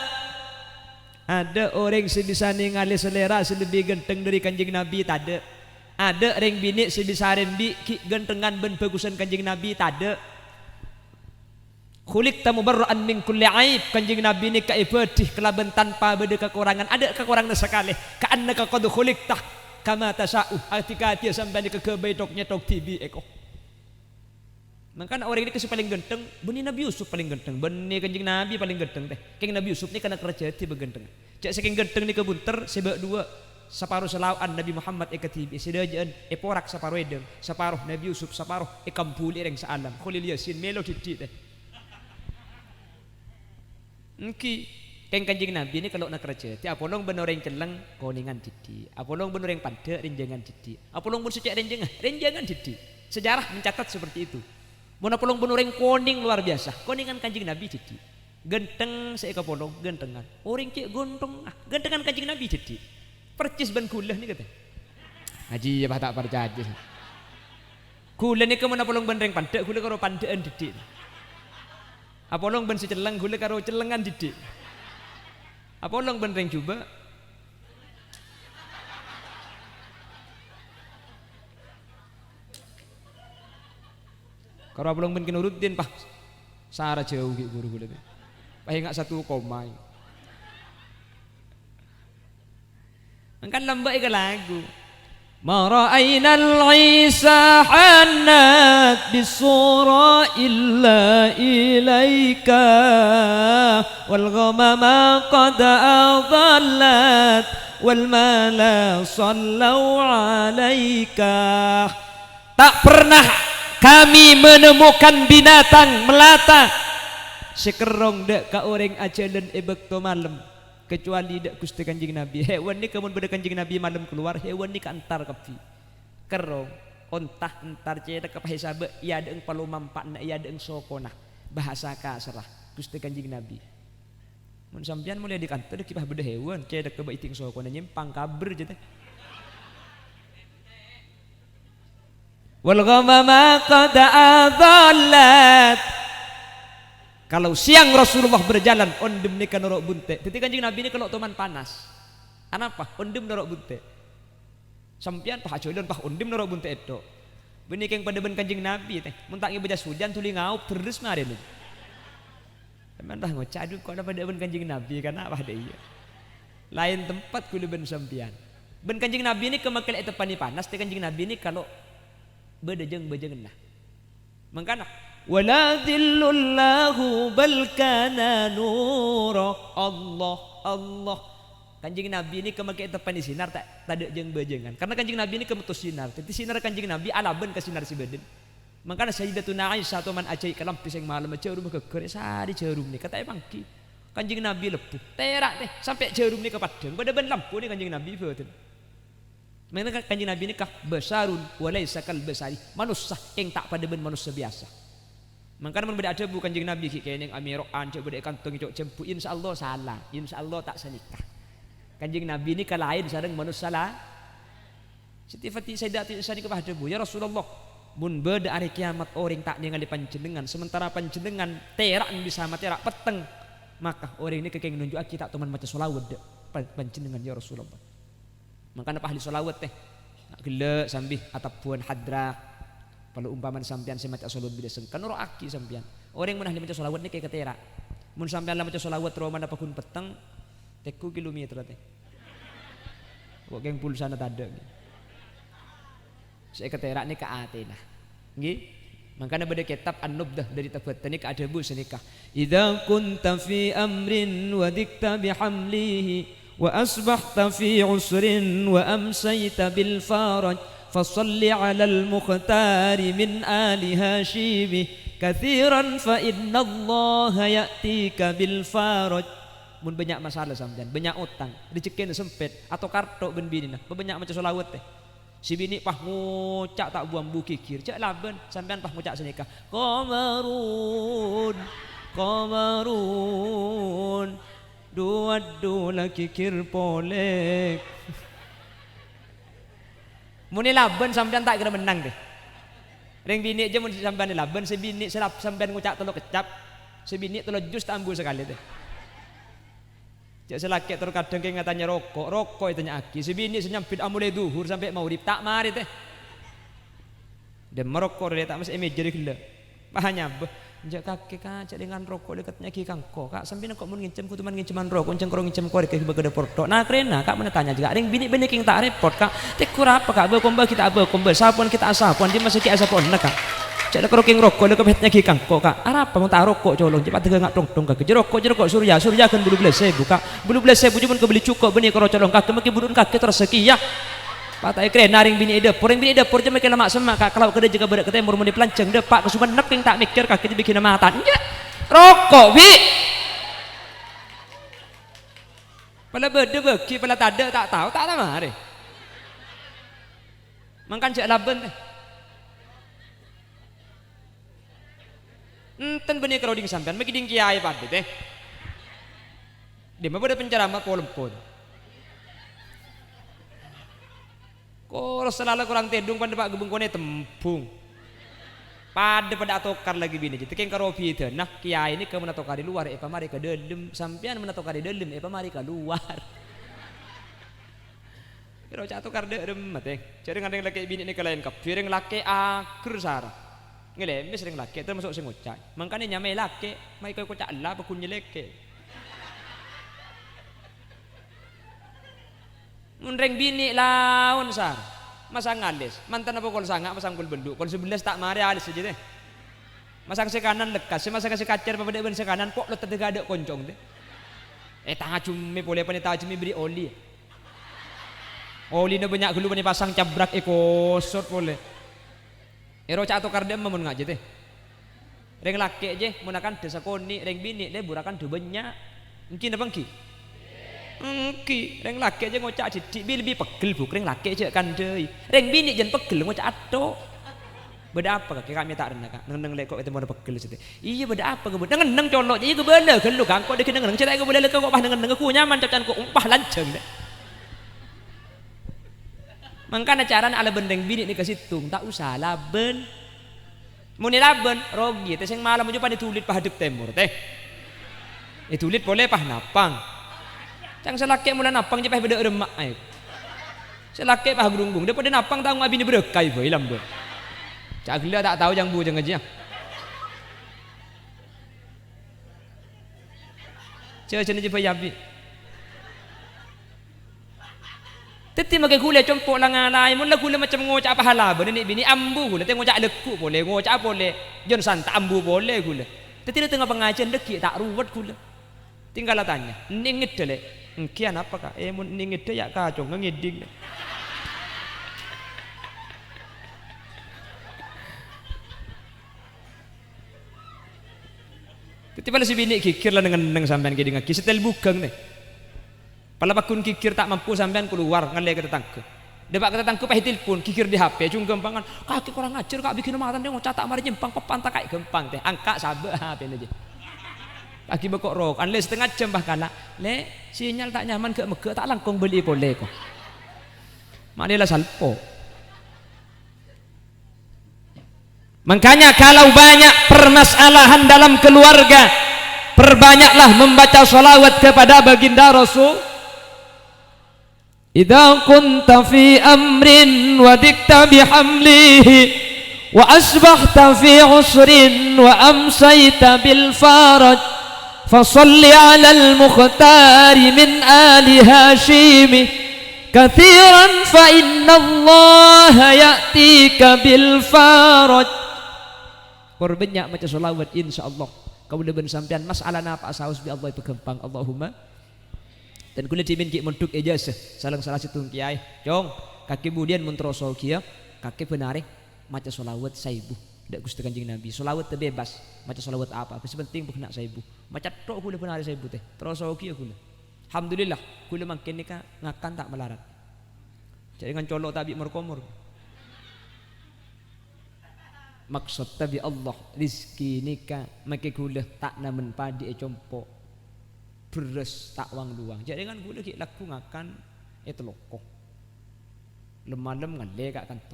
Ada orang sebisa ningali selera selebih genteng dari Kanjeng Nabi tak ada. Ada orang bini sebisa rembi gentengan ben bagusan Kanjeng Nabi tak ada. Khuliqta mubarra'an min kulli aib. Kanjeng Nabi ni kaibadih kelaban tanpa beda kekurangan. Ada kekurangan sekali. Ka'annaka qad khuliqta kama tasa'u. Hati-hati sampai ke kebetok nyetok tibi eko. Makanya orang ini paling genteng, beni Nabi Yusuf paling genteng, beni Kanjeng Nabi paling genteng teh. Keng Nabi Yusuf ni kana kerja ti begenteng. Cak saking genteng ni kebunter sebab dua separuh selauan Nabi Muhammad ekatibi sedajaan eporak separuh edeng, separuh Nabi Yusuf separuh ekampuli reng saalam. Khalil Yasin melo titik teh. Engki keng Kanjeng Nabi ini kalau nak kerja ti apolong ben orang celeng koningan titik. Apolong ben orang pada renjangan titik. Apolong ben secek renjangan titik. Sejarah mencatat seperti itu. Mun apolong ben orang koning luar biasa. Koningan Kanjeng Nabi titik. Genteng seeka polong gentengan. Orang cek gontong gentengan Kanjeng Nabi titik. Percis ben kulah ni kata. Haji apa tak percaya. Kulah ni ke mun apolong ben reng pandek kulah karo pandekan titik. Apolong ben seceleng gule karo celengan didik. Apolong ben reng coba. Karo apolong ben Nuruddin pah sara jauh ki guru gule. Pah enggak 1 koma. Kan lambak ke lagu. Ma ra'ayna al-Isa hannat bisura illa ilaika wal ghamama qad adallat wal mala sallau alaika. Tak pernah kami menemukan binatang melata sekerong dek ka orang ajalan ebekto malam kecuali dak Gusti Kanjeng Nabi. Hewan ni kemun beda Kanjeng Nabi malam keluar, hewan ni kantar kapi kerong ontah entar cedek ka pahisabe ya ada eng palumampak na ya ada eng sokona bahasa kasrah Gusti Kanjeng Nabi. Mun sampean mulai di kantor kipah beda hewan cedek ke baiting sokona nyimpang kabur je teh. Wal ghamama qad adallat. Kalau siang Rasulullah berjalan ondem ni kan norok bunte. Titi Kanjeng Nabi ni kalau teman panas. Anapa? Ondem norok bunte. Sampian pah acolon pah ondem norok bunte itu. Beni keng pada ben Kanjeng Nabi teh. Mun tak ngebaca hujan tuli ngaup terus mare ni. Teman dah ngocak aduh kok pada ben Kanjeng Nabi kan apa dia. Lain tempat kuli ben sampian. Ben Kanjeng Nabi ni kemakel itu pani panas. Titi Kanjeng Nabi ni kalau bedejeng nah. Mangkana wala dhillullahu bal kana nura Allah. Kanjeng Nabi ini kemakai tepan di sinar tak ada jeung bejengan. Karena Kanjeng Nabi ini kemetus sinar. Tapi sinar Kanjeng Nabi alaben ke sinar si badan. Makanya Sayyidatuna Aisyah atau man acai kalam pisang malam jarum ke kere sari jarum ni kata emang ki. Kanjeng Nabi lepuh terak teh sampai jarum ni ke padang. Pada ben lampu ni Kanjeng Nabi betul. Makanya Kanjeng Nabi ini kah besarun walaisa kal besari. Manusia yang tak pada ben manusia biasa. Makanya berbeda ada bukan Kanjeng Nabi kayak yang amiroan cek beda kantong cek cempu insyaallah salah insyaallah tak senikah. Kanjeng Nabi ini kalain sareng manusia lah. Setifati Sayyidati Aisyah ni kepada bu ya Rasulullah mun beda hari kiamat orang tak ningali panjenengan sementara panjenengan terak bisa materak peteng maka orang ini kekeng nunjuk kita teman maca selawat panjenengan ya Rasulullah. Makanya ahli solawat teh nak gelek sambil ataupun hadrah. Kalau umpaman sampean semaca solawat bila kan ora aki sampean. Orang yang menahli maca solawat ni kayak ketera. Mun sampean lah maca solawat ro mana pakun peteng teku kilometer teh. Kok geng pulsa na tada. Saya ketera ni ka ate lah. Nggih. Makanya pada kitab An-Nubdah dari Tabatani ke adabu senikah. Idza kunta fi amrin wa dikta bihamlihi wa asbahta fi usrin wa amsayta bil faraj fasalli ala al-mukhtari min ali hashimi kathiran fa inna Allah ya'tika bil faraj. Mun banyak masalah sampean, banyak utang, rezekinya sempit atau kartu ben bini nah, banyak macam solawat teh. Si bini pah ngucak tak buang bu kikir, cak laben sampean pah ngucak senikah. Qamarun, qamarun, dua kikir polek. Muni laben sampean tak kira menang deh. Ring bini aja mun sampean laben, si bini selap sampean ngucak telo kecap, si bini telo jus tak ambu sekali deh. Cak selaki terkadang kayak ngatanya rokok itu aki. Si bini senyampit amulai duhur sampai maurib tak mari teh. Dan merokok dia tak masih jadi gila. Pahanya bah. Jak kaki kaca dengan rokok dekatnya ki kangko. Kak sambil kok mun ngincem kutuman nginceman rokok, kunceng korong ngincem korek ke bagada porto. Nah krena kak mana tanya juga. Ring bini banyak yang tak repot kak. Tekur apa kak? Komba kita apa komba. Sapuan kita asapuan dia masih ki asapon nak kak. Cak nak roking rokok, nak kepetnya ki kangko kak. Arapa mau tak rokok colong cepat tengah ngak tong kak. Jerokok surya kan bulu belas sebu kak. Bulu belas sebu cuma kebeli cukup benih kalau colong kak. Kemaki budun kak terseki ya. Patai keren naring bini ide, poring bini ide, por je makin lemak semak kak. Kalau kerja juga berat ketemu murmuni pelanceng depak kesuman neping tak mikir kak kita bikin mata. Rokok bi. Pala berde beki, pala tada tak tahu tak tahu mari. Mangkan cak laben teh. Enten benih crowding sampean, maki ding kiai pade teh. Dia mah pada penceramah kolempon. Kalau selalu kurang tedung pada pak gebung kone tembung. Pada atokar lagi bini. Jadi keng karofi itu. Nah kiai ini kemen atokar di luar. Epa mari ke dalam. Sampian menatokar di dalam. Epa mari ke luar. Kira atokar dalam mate. Cari ngadeng laki bini ini ke lain kap. Piring laki akur sarah. Ngelemis sering laki termasuk sing ngocak. Makanya nyamai laki. Mai kau kocak lah pakunnya laki. Ngunreng bini laun sar. Masang alis. Mantan apa kol sangak masang kol benduk. Kol 11 tak mari alis saja deh. Masang sekanan lekas. Masang sekacer pada ben sekanan kok lo tega ada koncong deh. Tangah cumi boleh pani tahu cumi beri oli. Oli na banyak gelu pani pasang cabrak ekosot boleh. Ero cato kardem mun ngaje teh. Reng laki aja menggunakan desa koni, reng bini deh burakan banyak. Mungkin apa ki? Ki, reng laki aja ngocak didik lebih pegel bu, reng laki aja kan deh. Reng bini jen pegel ngocak ato. Beda apa kak? Kami tak rendah kak. Neng lekok itu mau pegel sih. Iya beda apa kebun? Neng colok jadi kebela kan lu kang kok dek neng cerita kebela lekok kok pah neng aku nyaman cacan kok umpah lanceng deh. Mangkana caranya ala bendeng bini ni kasitung tak usah laben. Muni laben rogi teh sing malam aja pa ditulit pa hadap temur teh. Ditulit boleh pah napang. Cang selaki mula napang je pah beda remak ai. Selaki pah gerunggung daripada napang tahu ngabi ni berekai boy lambut. Cak gila tak tahu yang bu jangan aja. Cak je payabi. Teti makai gula compok langalai mun la gula macam ngocak pahala benih bini ambu gula tengok ngocak lekuk boleh ngocak boleh jon santa ambu boleh gula. Teti tengah pengajian dekik tak ruwet gula. Tinggal tanya, ningit dele. Kian apa kak? Mun ningit dia ya kacau ngiding. Ketika si bini kikir lah dengan sampean kiding ngaki setel bukan nih. Pala pakun kikir tak mampu sampean keluar ngalih ke tetangga. Debak ke tetangga pah telepon kikir di HP cung gempangan. Kaki kurang ngajar kak bikin matan dia ngocak tak mari jempang pepan tak kayak gempang teh. Angkat sabar HP aja. Pagi bekok rok, anles setengah jam bahkan lah. Le, sinyal tak nyaman ke mege tak langkong beli boleh kok. Maknanya salpo. Makanya kalau banyak permasalahan dalam keluarga, perbanyaklah membaca sholawat kepada baginda Rasul. idza kunta fi amrin wa dikta bihamlihi wa asbahta fi usrin wa amsayta bil faraj fasalli ala al mukhtari min ali hashimi kathiran fa inna allaha ya'tika bil faraj. Korbannya maca selawat insyaallah kau udah sampean masalah apa asaus bi Allah itu gampang Allahumma. Dan kula dimin ki munduk ijazah salang salah situng kiai jong kaki kemudian mentroso kia kaki benare maca selawat 1000 ndak Gusti Kanjeng Nabi selawat bebas maca selawat apa penting bukan 1000 maca tok kula benare 1000 teh troso kia kula alhamdulillah kula mangken nika ngakan tak melarat jadi ngan colok tabi merkomor maksud tabi Allah rizki nika make kula tak namen padi compo beres tak wang luang jadi kan kula ki laku ngakan itu loko lemalem ngale kak kanto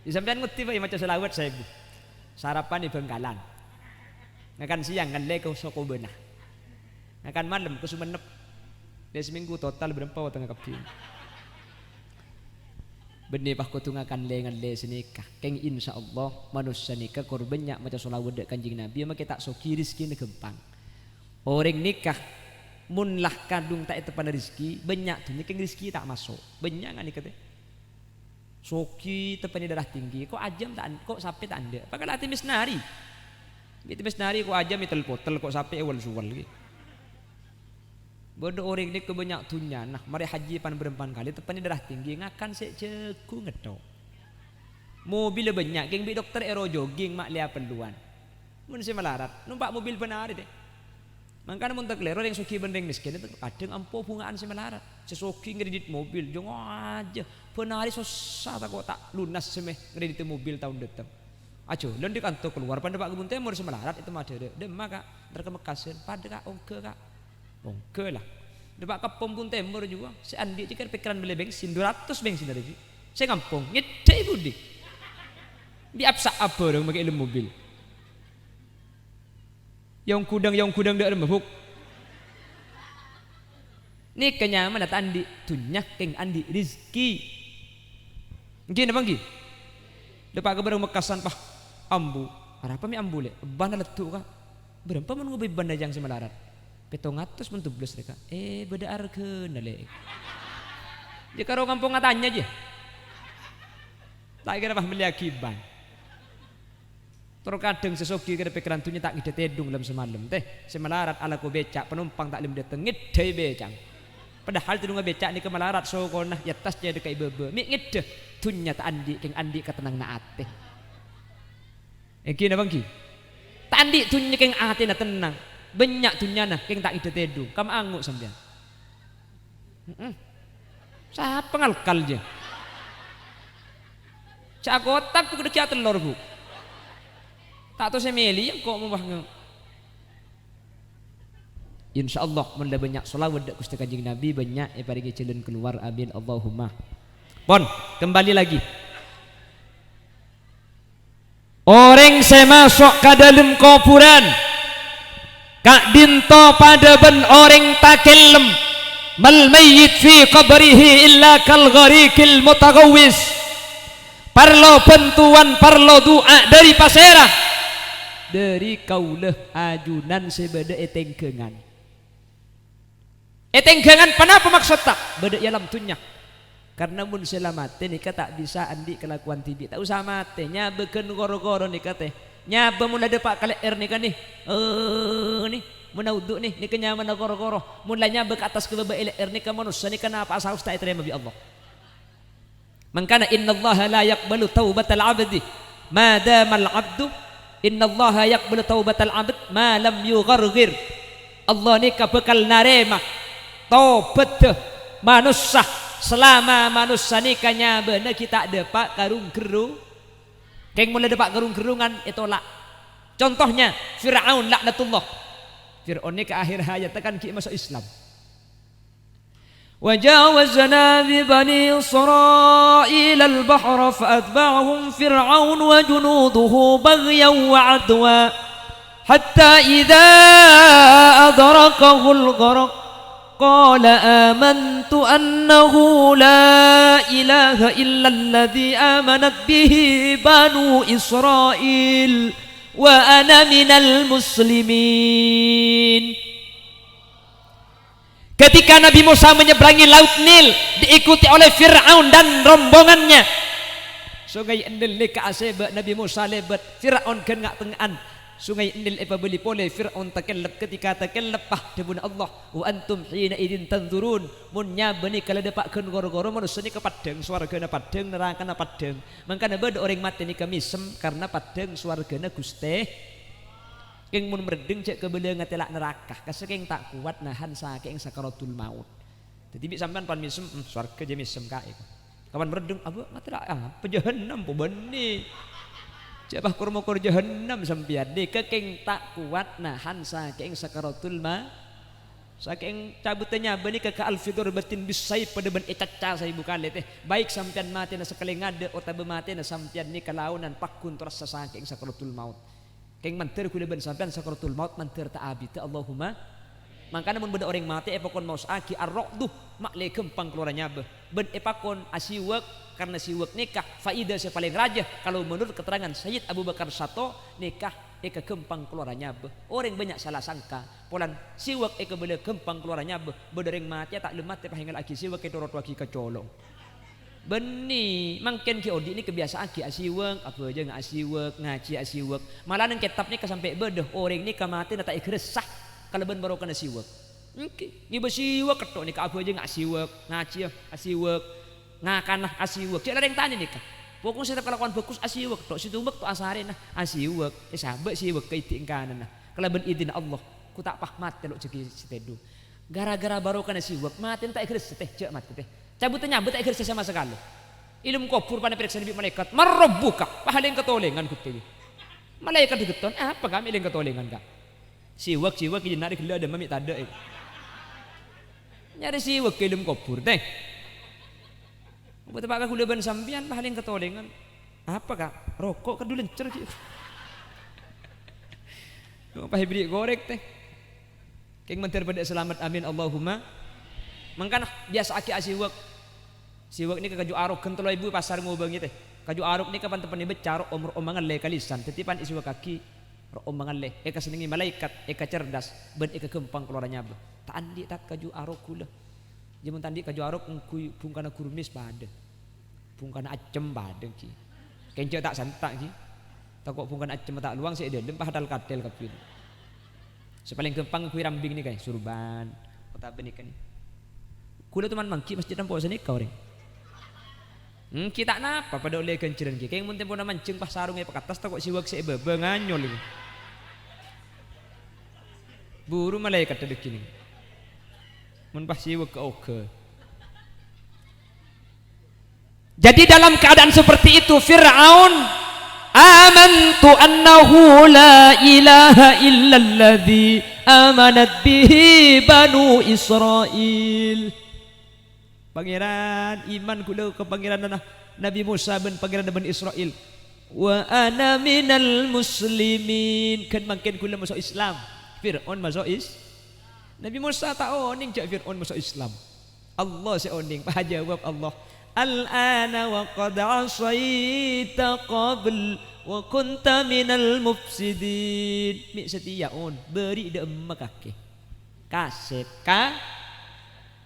sampean ngerti Pak maca selawat 1000 sarapan di Bengkalan ngakan siang ngale ke Soko Benah ngakan malam ke Sumenep dia seminggu total berapa tengah kapin benih pak kutungakan lengan le senikah keng insyaallah manusia nikah korbannya maca selawat dek Kanjeng Nabi maka tak soki rizki ne gempang orang nikah mun lah kadung tak itu pada rizki banyak tuh keng rizki tak masuk banyak kan nikah teh soki tepani darah tinggi kok ajam tak kok sampai tak anda pakai latih misnari itu misnari kok ajam itu potel kok sampai awal suwal gitu bodoh orang ini kebanyak tunya nah mari haji pan berempan kali tepani darah tinggi ngakan seceku ngedok mobil banyak geng bi dokter ero jogging mak lia peluan mun si melarat numpak mobil penari deh mangkana mun tak lero yang suki bendeng miskin itu kadang ampo bungaan si melarat sesuki ngredit mobil jong aja penari susah tak kok tak lunas semeh ngredit mobil tahun depan ajo lon di kantor keluar pada pak kebun temur si melarat itu mah ada demak kak terkemekasin pada kak ongke kak ongke lah depak kapom pun temur juga si andi jika pikiran beli bensin 200 bensin dari sini saya ngampung ngede budi di apsa apa dong pakai ilmu mobil yang kudang dak remehuk ni kenyaman dat andi tunyak keng andi rizki gini bang gini depak ke barang mekasan pah ambu apa mi ambu le bana letu kak berapa menunggu banda jang semelarat 700 mentublos mereka beda arkeun le jika orang kampung ngatanya aja tak kira bah beli akiban terkadang sesoki kira pikiran tunya tak ngide tedung dalam semalam teh semelarat ala ko becak penumpang tak lim dateng ngide becang padahal tu nunggu becak ni ke melarat so konah ya tas jadi kai bebe mi ngide tunya tak andi keng andi katenang naat teh kina bangki tak andi tunya keng ati na tenang banyak tunya nah keng tak ngide tedung kam anguk sampean siapa ngalkal je cak kotak tu kudu telur bu tak tahu saya meli kok mau bahang insyaallah mun banyak selawat dak Gusti Kanjeng Nabi banyak parigi celen keluar amin Allahumma pon kembali lagi orang saya masuk ke dalam kuburan kak dinto pada ben orang takelem mal mayyit fi qabrihi illa kal gharikil mutaghawwis parlo pentuan parlo doa dari pasera dari kaulah ajunan sebeda etengkengan kenapa maksud tak beda alam tunya karena mun selamat nikah tak bisa andi kelakuan tibi tak usah mate nyabeken goro-goro nikah teh nyaba mun ada pak kali nikah nih nih mun uduk nih nikah nyaman goro-goro mulai nyaba ke atas ke baba nikah manusia nikah apa asal ustaz terima bi Allah mangkana innallaha la yaqbalu taubatal abdi ma damal abdu innallaha yaqbalu taubatal abd ma lam yughargir Allah nikah bekal narema taubat manusia selama manusia nikahnya benar kita depak karung gerung keng mulai depak karung gerungan itolak contohnya Fir'aun laknatullah Fir'aun ini ke akhir hayat tekan ki masuk Islam wajawazna bi bani Israil al-bahr fa'atba'ahum Fir'aun wa junuduhu baghyan wa adwa hatta idza adrakahu al-gharq qala amantu annahu la ilaha illa alladhi amanat bihi banu Israil wa ana minal muslimin. Ketika Nabi Musa menyeberangi laut Nil diikuti oleh Fir'aun dan rombongannya, sungai Nil ni ka aseba Nabi Musa lebat Fir'aun kan ngak tengaan sungai Nil apa beli pole Fir'aun takallab ketika takallab pah debun Allah wa antum hina idin tanzurun munnya bani kala depakkeun goro-goro manusia ni kepadeng swargana padeng neraka padeng mangkana beuh orang mati ni kamisem karena padeng swargana Gusti keng mun merdeng cek kebeuleuh ngatelak neraka kasengking tak kuat nahan saking sakaratul maut dadi bi sampean pan misem swarga je misem kae kapan merdeng abu ngatelak apa jahannam po benih Jabah kurma-kur jahannam sampian dikekeng tak kuat nahan saking sakaratul saking cabutnya bani ke alfidur batin bisai pada ben ecaca saya bukan teh baik sampian mati na sekali ngade otabe mati na sampian ni kalaunan pakun terasa saking sakaratul maut keng mantir kuda ben sampian sakaratul maut mantir ta abi ta Allahumma makanya mun beda orang mati epakon maus aki arroqduh makle kempang keluarannya ben epakon asiwak karena siwak nikah faidah saya paling raja kalau menurut keterangan Sayyid Abu Bakar Sato nikah eka kempang keluarannya orang banyak salah sangka polan siwak eka bela kempang keluarannya bedereng mati tak lemat teh hingga aki siwak itu rot waki kecolong beni mangken ki odi ini kebiasaan ki asiwak apa aja nggak asiwak ngaji asiwak malah nang kitab ni sampai bedeh orang ni kamati tak ikresah kalau ben baru kena siwak ni bersiwak ketok ni apa aja nggak asiwak ngaji asiwak ngakanah asiwak cek ada yang tanya nih kak pokoknya setiap kelakuan fokus asiwak tok situ mbak tok asare nah asiwak sahabat siwak keiting kanan nah kalau ben idin Allah ku tak pah mati lo ceki sitedu gara-gara baru kena siwak mati tak ikhlas teh cek mati teh cabutnya nyabut tak ikhlas sama sekali ilmu kubur pada periksa nabi malaikat marabbuka pahaleng ketolengan kutewi malaikat digeton apa kami leng ketolengan kak siwak ini narik gila ada mami tada nyari siwak ke ilmu kubur teh betapa aku leban sampian paling ketolengan apa kak rokok kedua lencer gitu apa hibri gorek teh keng mentir pada selamat amin Allahumma mangkana biasa aki asiwak siwak ini ke kaju arok kentolo ibu pasar ngubang teh kaju arok ini kapan tepan becar omongan le kalisan tetipan isiwak kaki omongan le eka senengi malaikat eka cerdas ben eka kempang keluarannya tak andi tak kaju arok kula jamun tandi kaju arok ngkuy bungkana kurmis pada bungkana acem pada ki kence tak santak ki tak kok bungkana acem tak luang sik delem padahal kadel kapin sepaling kempang kuy rambing ni kai surban kota benikan kula teman mangki masjid tampo seni kau reng kita napa pada oleh kenceran ki keng mun tempo na mancing pas sarung e pakatas tak kok siwak sik bebe nganyol iki buru malaikat tedek kini mun pas siwak oke. Jadi dalam keadaan seperti itu Fir'aun amantu annahu la ilaha illalladzi amanat bihi banu Israil pangeran iman kula ke pangeran Nabi Musa ben pangeran Bani Israil wa ana minal muslimin kan makin kula masuk Islam Fir'aun masuk Nabi Musa tak oning cak Fir'aun masuk Islam Allah se oning pak jawab Allah al-ana wa qad asaita qabl wa kunta minal mufsidin mi setia on beri de emakake kasep ka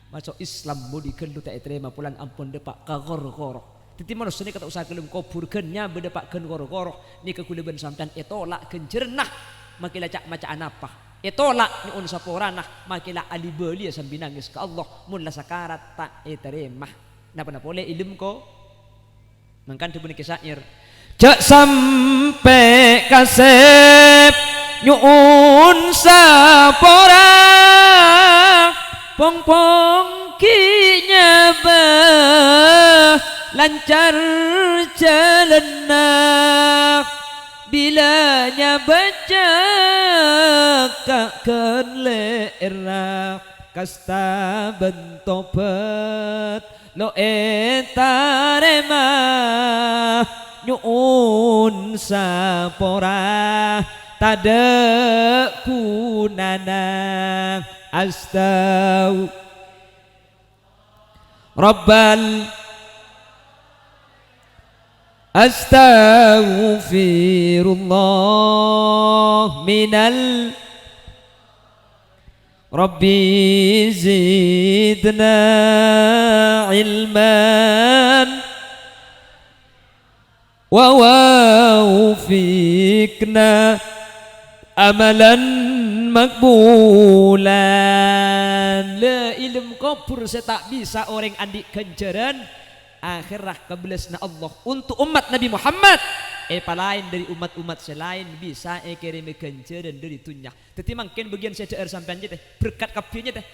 masuk Islam budi kendu tak terima pulan ampun depak ka gor-gor titi manusia ni kata usaha kelem kuburkeun nya bedepakeun gor-gor ni kekuleban sampean etolak kencernah makilah cak macaan apa etolak ni un saporanah makilah ali beuli sambil nangis ke Allah mun la sakarat tak terima napa boleh ilmu ko mangkan tu bunyi kisahir cak sampai kasep nyuun sapora pong-pong kinyabah lancar jalanak bilanya baca kakkan leerak kasta bentobat lo etarema nyuun sapora tada kunana astau Rabbal astaghfirullah minal Rabbi zidna ilman wa wafiqna amalan makbulan. La ilm kubur saya tak bisa orang andik kenceran akhirah kebelasna Allah untuk umat Nabi Muhammad palain dari umat-umat selain bisa kirim kenceran dari tunya. Tetapi mungkin bagian saya ceer sampean teh berkat kapinya teh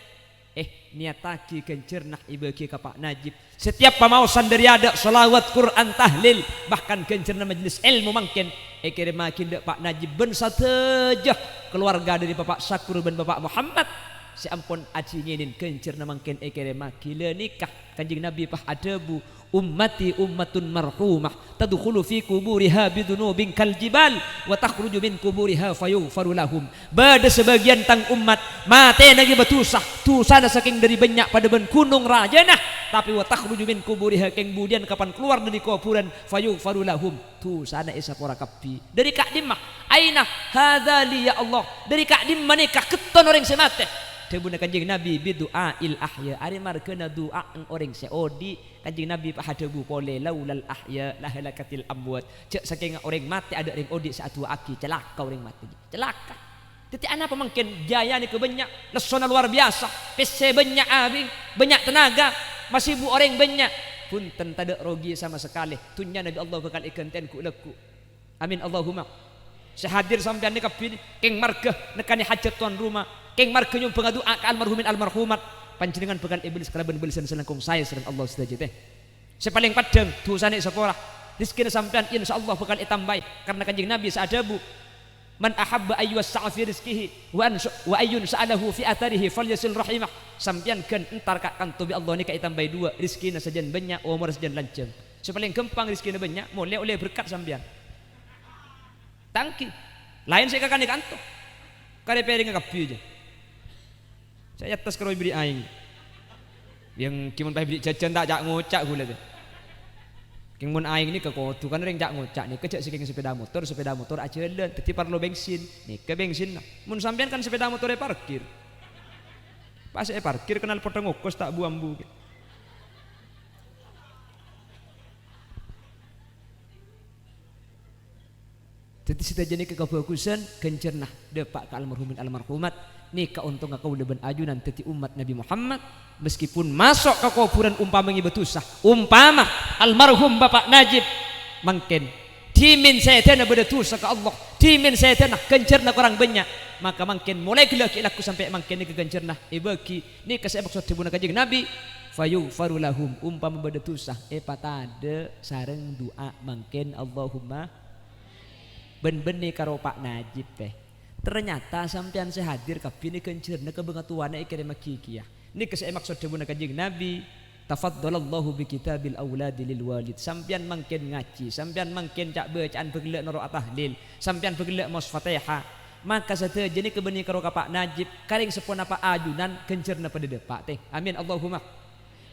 niataki kencernah ibaki ka Pak Najib setiap pamausan dari ada salawat Quran tahlil bahkan kencerna majelis ilmu mungkin kirim makin dek Pak Najib ben sateja keluarga dari Bapak Sakur ben Bapak Muhammad si ampun aji nginin kencerna mungkin kirim makile nikah kanjing Nabi pah adabu ummati ummatun marhumah tadkhulu fi kuburiha bidunubin kal jibal wa takhruju min kuburiha fayughfaru lahum. Bada sebagian tang umat mate nagi batusah tusana saking dari banyak pada ben gunung rajana tapi wa takhruju min kuburiha keng budian kapan keluar dari kuburan fayughfaru lahum tusana isa pora kapi dari kak dimah aina hadza li ya Allah dari kak dimah nikah keton orang semate tebuna kanjing Nabi bidu'a il ahya ari markeuna doa orang seodi kanjing Nabi pahadebu pole laulal ahya lahalakatil amwat cek saking orang mati ada orang odi satu aki celaka orang mati celaka teti ana pemangkin jaya ni kebanyak lesona luar biasa pese banyak abing banyak tenaga masih bu orang banyak punten tada rogi sama sekali tunya Nabi Allah bakal ikanten ku leku amin Allahumma sehadir sampean ni kapini keng marga nekani hajat tuan rumah keng marga nyum pengadua ke almarhumin almarhumat panjenengan bekal iblis kalaban belisan selengkung saya serang Allah sedaji teh sepaling padang dosane sekolah rizkina sampean insyaallah bakal itambai karena kanjing Nabi saadabu man ahabba ayyus sa'fi rizkihi wa ayyun sa'alahu fi atharihi falyasil rahimah sampean kan entar kak kantobi Allah ni ka itambai dua rizkina sajan banyak umur sajan lanceng sepaling gampang rizkina banyak mulai oleh berkat sampean tangki lain saya kakak kanto kare piring kapi aja saya atas kalau beri aing yang kimun pai beri jajan tak jak ngocak gula tu kimun aing ni ke kotu kan ring jak ngocak ni kejak siking sepeda motor aja len teti perlu bensin ni ke bensin mun sampean kan sepeda motor parkir pas parkir kenal potong ngokos tak buambu jadi kita jadi kebagusan kencernah depak ke almarhumin almarhumat ni kauntung kau leban ajunan teti umat Nabi Muhammad meskipun masuk ke kuburan umpama ngibetusah umpama almarhum Bapak Najib mungkin timin setan berdosa ke Allah timin setan kencernah orang banyak maka mungkin mulai gila laku sampai mungkin ni kekencernah ibaki ni kasih maksud tibuna kanjeng Nabi fayughfaru lahum umpama berdosa patade sareng doa mungkin Allahumma ben-ben karo Pak Najib teh ternyata sampean sehadir kabini kencerna kebengatuana ikere makikiyah ni kese maksud debuna kanjeng Nabi tafaddalallahu bi kitabil auladi lil walid sampean mangken ngaji sampean mangken cak bacaan begelek naro tahlil sampean begelek maos Fatihah maka sateje ni kebeni karo Pak Najib karing sepona Pak ajunan kencerna pada depak teh amin Allahumma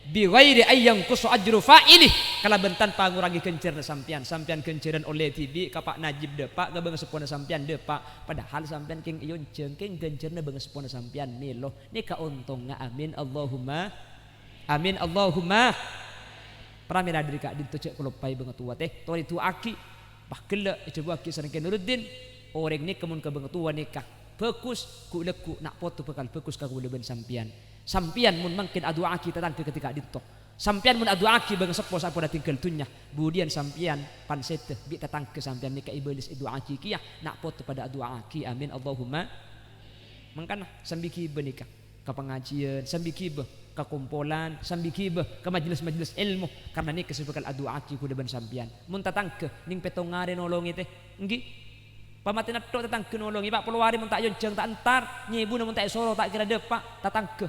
bi ghairi ayyang kusu ajru fa'ilih kala bentan pangurangi kencerna sampean kenceran oleh tibi ka Pak Najib depak ka beungeus sepona sampean depak padahal sampean king ieu cengking kencerna beungeus sepona sampean milo ni kauntong nga amin Allahumma pramila diri ka dintu cek kulopai beungeut tua teh tori tu aki bah kelek itu aki sareng Nuruddin orang ni kemun ka beungeut tua nikah fokus ku leku nak foto bekal fokus ka kuleban sampean mun mungkin adu aki tatang ketika dinto sampean mun adu aki bang sepo sapoda tinggal tunya budian sampean pansete bi tatang ke sampean ni ka iblis adu aki kiyah nak foto pada adu aki amin Allahumma mangkana sambiki benika ka pengajian sambiki be ka kumpulan sambiki be ka majelis-majelis ilmu karena ni kesepakal adu aki ku deban sampean mun tatang ke ning petongare nolongi teh nggih pamatin atok tatang ke nolongi pak peluari mun tak yonceng tak entar nyibu mun tak soro tak kira depak tatang ke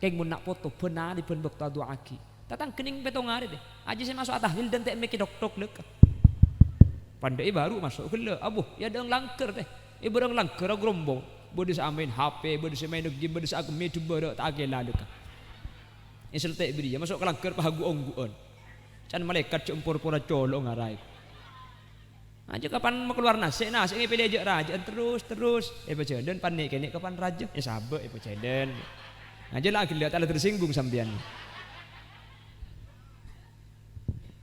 keng mun nak foto benar di pen bekta doa aki tatang kening petongare deh aja saya masuk tahlil dan tak meki dok-dok lek pandai baru masuk ke le abuh ya deung langker teh ibu orang langgar grombong bodes main HP bodes main game bodes agame coba tak agela dekat ini selesai beri ya masuk ke langgar pahagu ongguan can malaikat cempur pura colong ngarai aja kapan mau keluar nasi ini pilih aja raja terus peceden panik kene kapan raja ya sabar peceden aja lagi lihat ada tersinggung sampean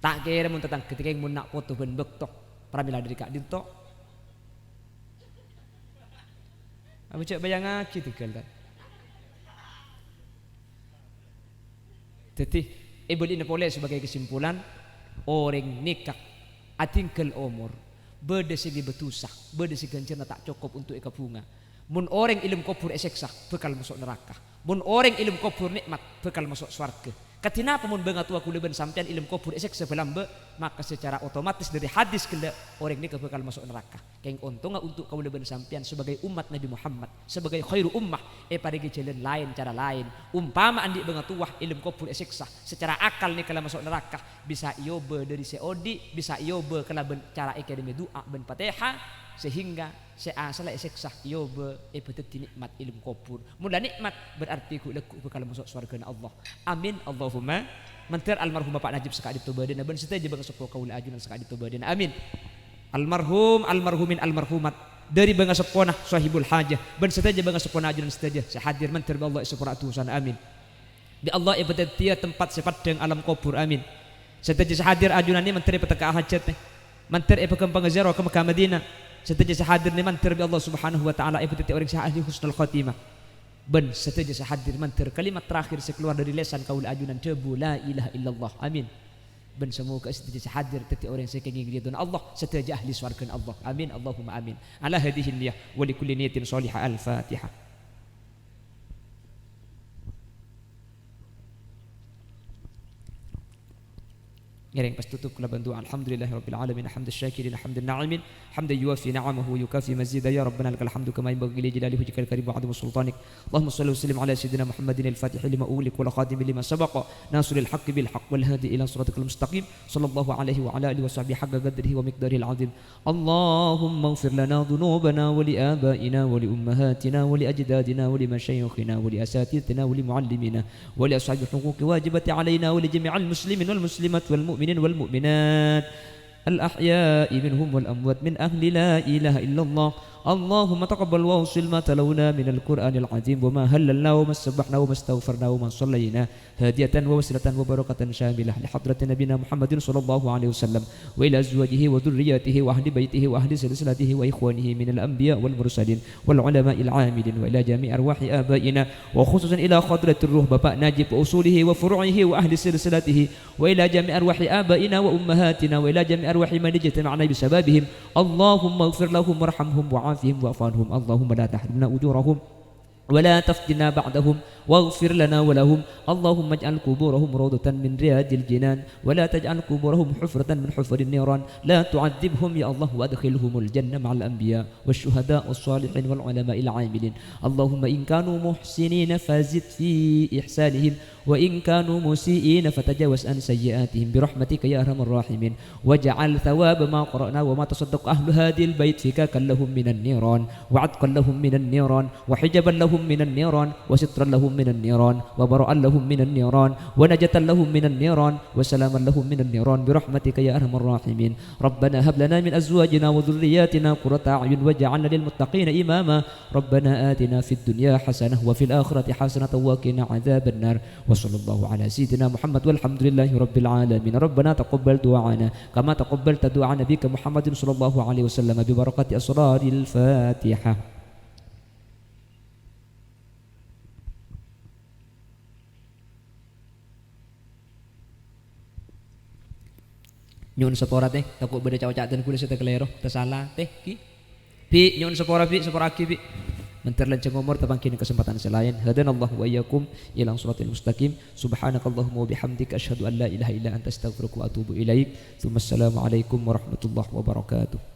tak kira mun tentang ketika yang mun nak foto ben bektok pramila dari kak dinto aku cek bayang aki tinggal kan jadi boleh boleh sebagai kesimpulan orang nikah atingkel umur berdesi betusah berdesi ganjarna tak cukup untuk eka bunga mun orang ilmu kubur eseksa bekal masuk neraka mun orang ilmu kubur nikmat bekal masuk surga katina pemun bengat tua kuliban sampean ilmu kubur esek sebelambe maka secara otomatis dari hadis kele orang ini bekal masuk neraka keng untung untuk kuliban sampean sebagai umat Nabi Muhammad sebagai khairu ummah parigi jalan lain cara lain umpama andi bengat tua ilmu kubur esek sah secara akal nih kalau masuk neraka bisa iobe dari seodi bisa iobe kalau cara akademi doa ben Fatihah sehingga seasal esek sah iobe peteti nikmat ilmu kubur mula nikmat berarti ku leku bekal masuk surga Allah amin Allahumma mantir almarhum Bapak Najib sekali tobaden ben seteja bang sepo kaula ajunan sekali tobaden amin almarhumin almarhumat dari bang sepona sahibul hajah ben seteja bang sepona ajunan seteja sehadir mantir Allah seperatu sana amin di Allah peteti tempat sepadang alam kubur amin seteja sehadir ajunan ini mantir petaka hajat mantir pekempang zero ke Mekah Madinah seteja sehadir ni mantir bi Allah Subhanahu wa taala peteti orang ahli husnul khatimah ben seteja sehadir mantir kalimat terakhir sekeluar dari lisan kaul ajunan debu la ilaha illallah amin ben semoga seteja sehadir teti orang sekengi ridwan Allah seteja ahli surga Allah amin Allahumma amin ala hadhihi niyah wa likulli niyatin salihah al-fatihah Yang pas tutup kula bantu alhamdulillahirabbil alamin hamdal syakirin hamdan na'imin hamdan yuwafi na'amahu yukafi mazida ya rabbana lakal hamdu kama yanbaghi li jalali wajhikal karim wa 'azimi sultanik Allahumma shalli wa sallim ala sayyidina Muhammadin al-fatih lima ughliq wal khatim lima sabaqa nasiril haqqi bil haqq wal hadi ila siratikal mustaqim sallallahu alaihi wa ala alihi wa sahbihi haqqa qadrihi wa miqdarihil 'azim Allahumma ighfir lana dhunubana wa li abaina wa li ummahatina wa li ajdadina wa li mashayikhina wa li asatidzina wa li muallimina wa li ashabi huquqi wajibati alaina wa li jami'il muslimin wal muslimat wal المؤمنين والمؤمنات الأحياء منهم والأموات من أهل لا إله إلا الله اللهم تقبل واوصل ما تلونا من القرآن العظيم وما هللنا وما سبحنا وما استغفرنا وما صلينا هادية ووسلة وبركة شاملة لحضرة نبينا محمد صلى الله عليه وسلم وإلى أزواجه وذرياته وأهل بيته وأهل سلسلته وإخوانه من الأنبياء والمرسلين والعلماء العاملين وإلى جميع أرواح آبائنا وخصوصا إلى خضرة الروح بابا ناجب وأصوله وفروعه وأهل سلسلته وإلى جميع أرواح آبائنا وأمهاتنا وإلى جميع أرواح من اجتمعنا بسببهم اللهم اغفر لهم وارحمهم وعافهم واعف عنهم اللهم لا تحرمنا أجورهم ولا تفتنا بعدهم واغفر لنا ولهم اللهم اجعل قبورهم روضة من رياض الجنان ولا تجعل قبورهم حفرة من حفر النيران لا تعذبهم يا الله وادخلهم الجنة مع الأنبياء والشهداء والصالحين والعلماء العاملين اللهم إن كانوا محسنين فزد في إحسانهم وإن كانوا مسيئين فتجاوز عن سيئاتهم برحمتك يا أرحم الراحمين واجعل ثواب ما قرأنا وما تصدق أهل هذه البيت فكاكا لهم من النيران وعتقا لهم من النيران وحجبا لهم من النيران وسترا لهم من النيران وبراء لهم من النيران ونجة لهم من النيران وسلاما لهم من النيران برحمتك يا أرحم الراحمين ربنا هب لنا من أزواجنا وذرياتنا قرة أعين واجعلنا للمتقين إماما ربنا آتنا في الدنيا حسنة وفي الآخرة حسنة وقنا عذاب النار وصلى الله على سيدنا محمد والحمد لله رب العالمين ربنا تقبل دعانا كما تقبلت دعاء نبيك محمد صلى الله عليه وسلم ببركة أسرار الفاتحة nyun sepora teh takut beda cawak dan kulit serta kelero tersalah teh ki pi nyun sepora ki pi mentar lanceng umur tabangkin kesempatan selain hadanallahu wa iyyakum ila siratal mustaqim subhanakallahumma wa bihamdika asyhadu an la ilaha illa anta astaghfiruka wa atubu ilaik. Assalamu alaikum warahmatullahi wabarakatuh.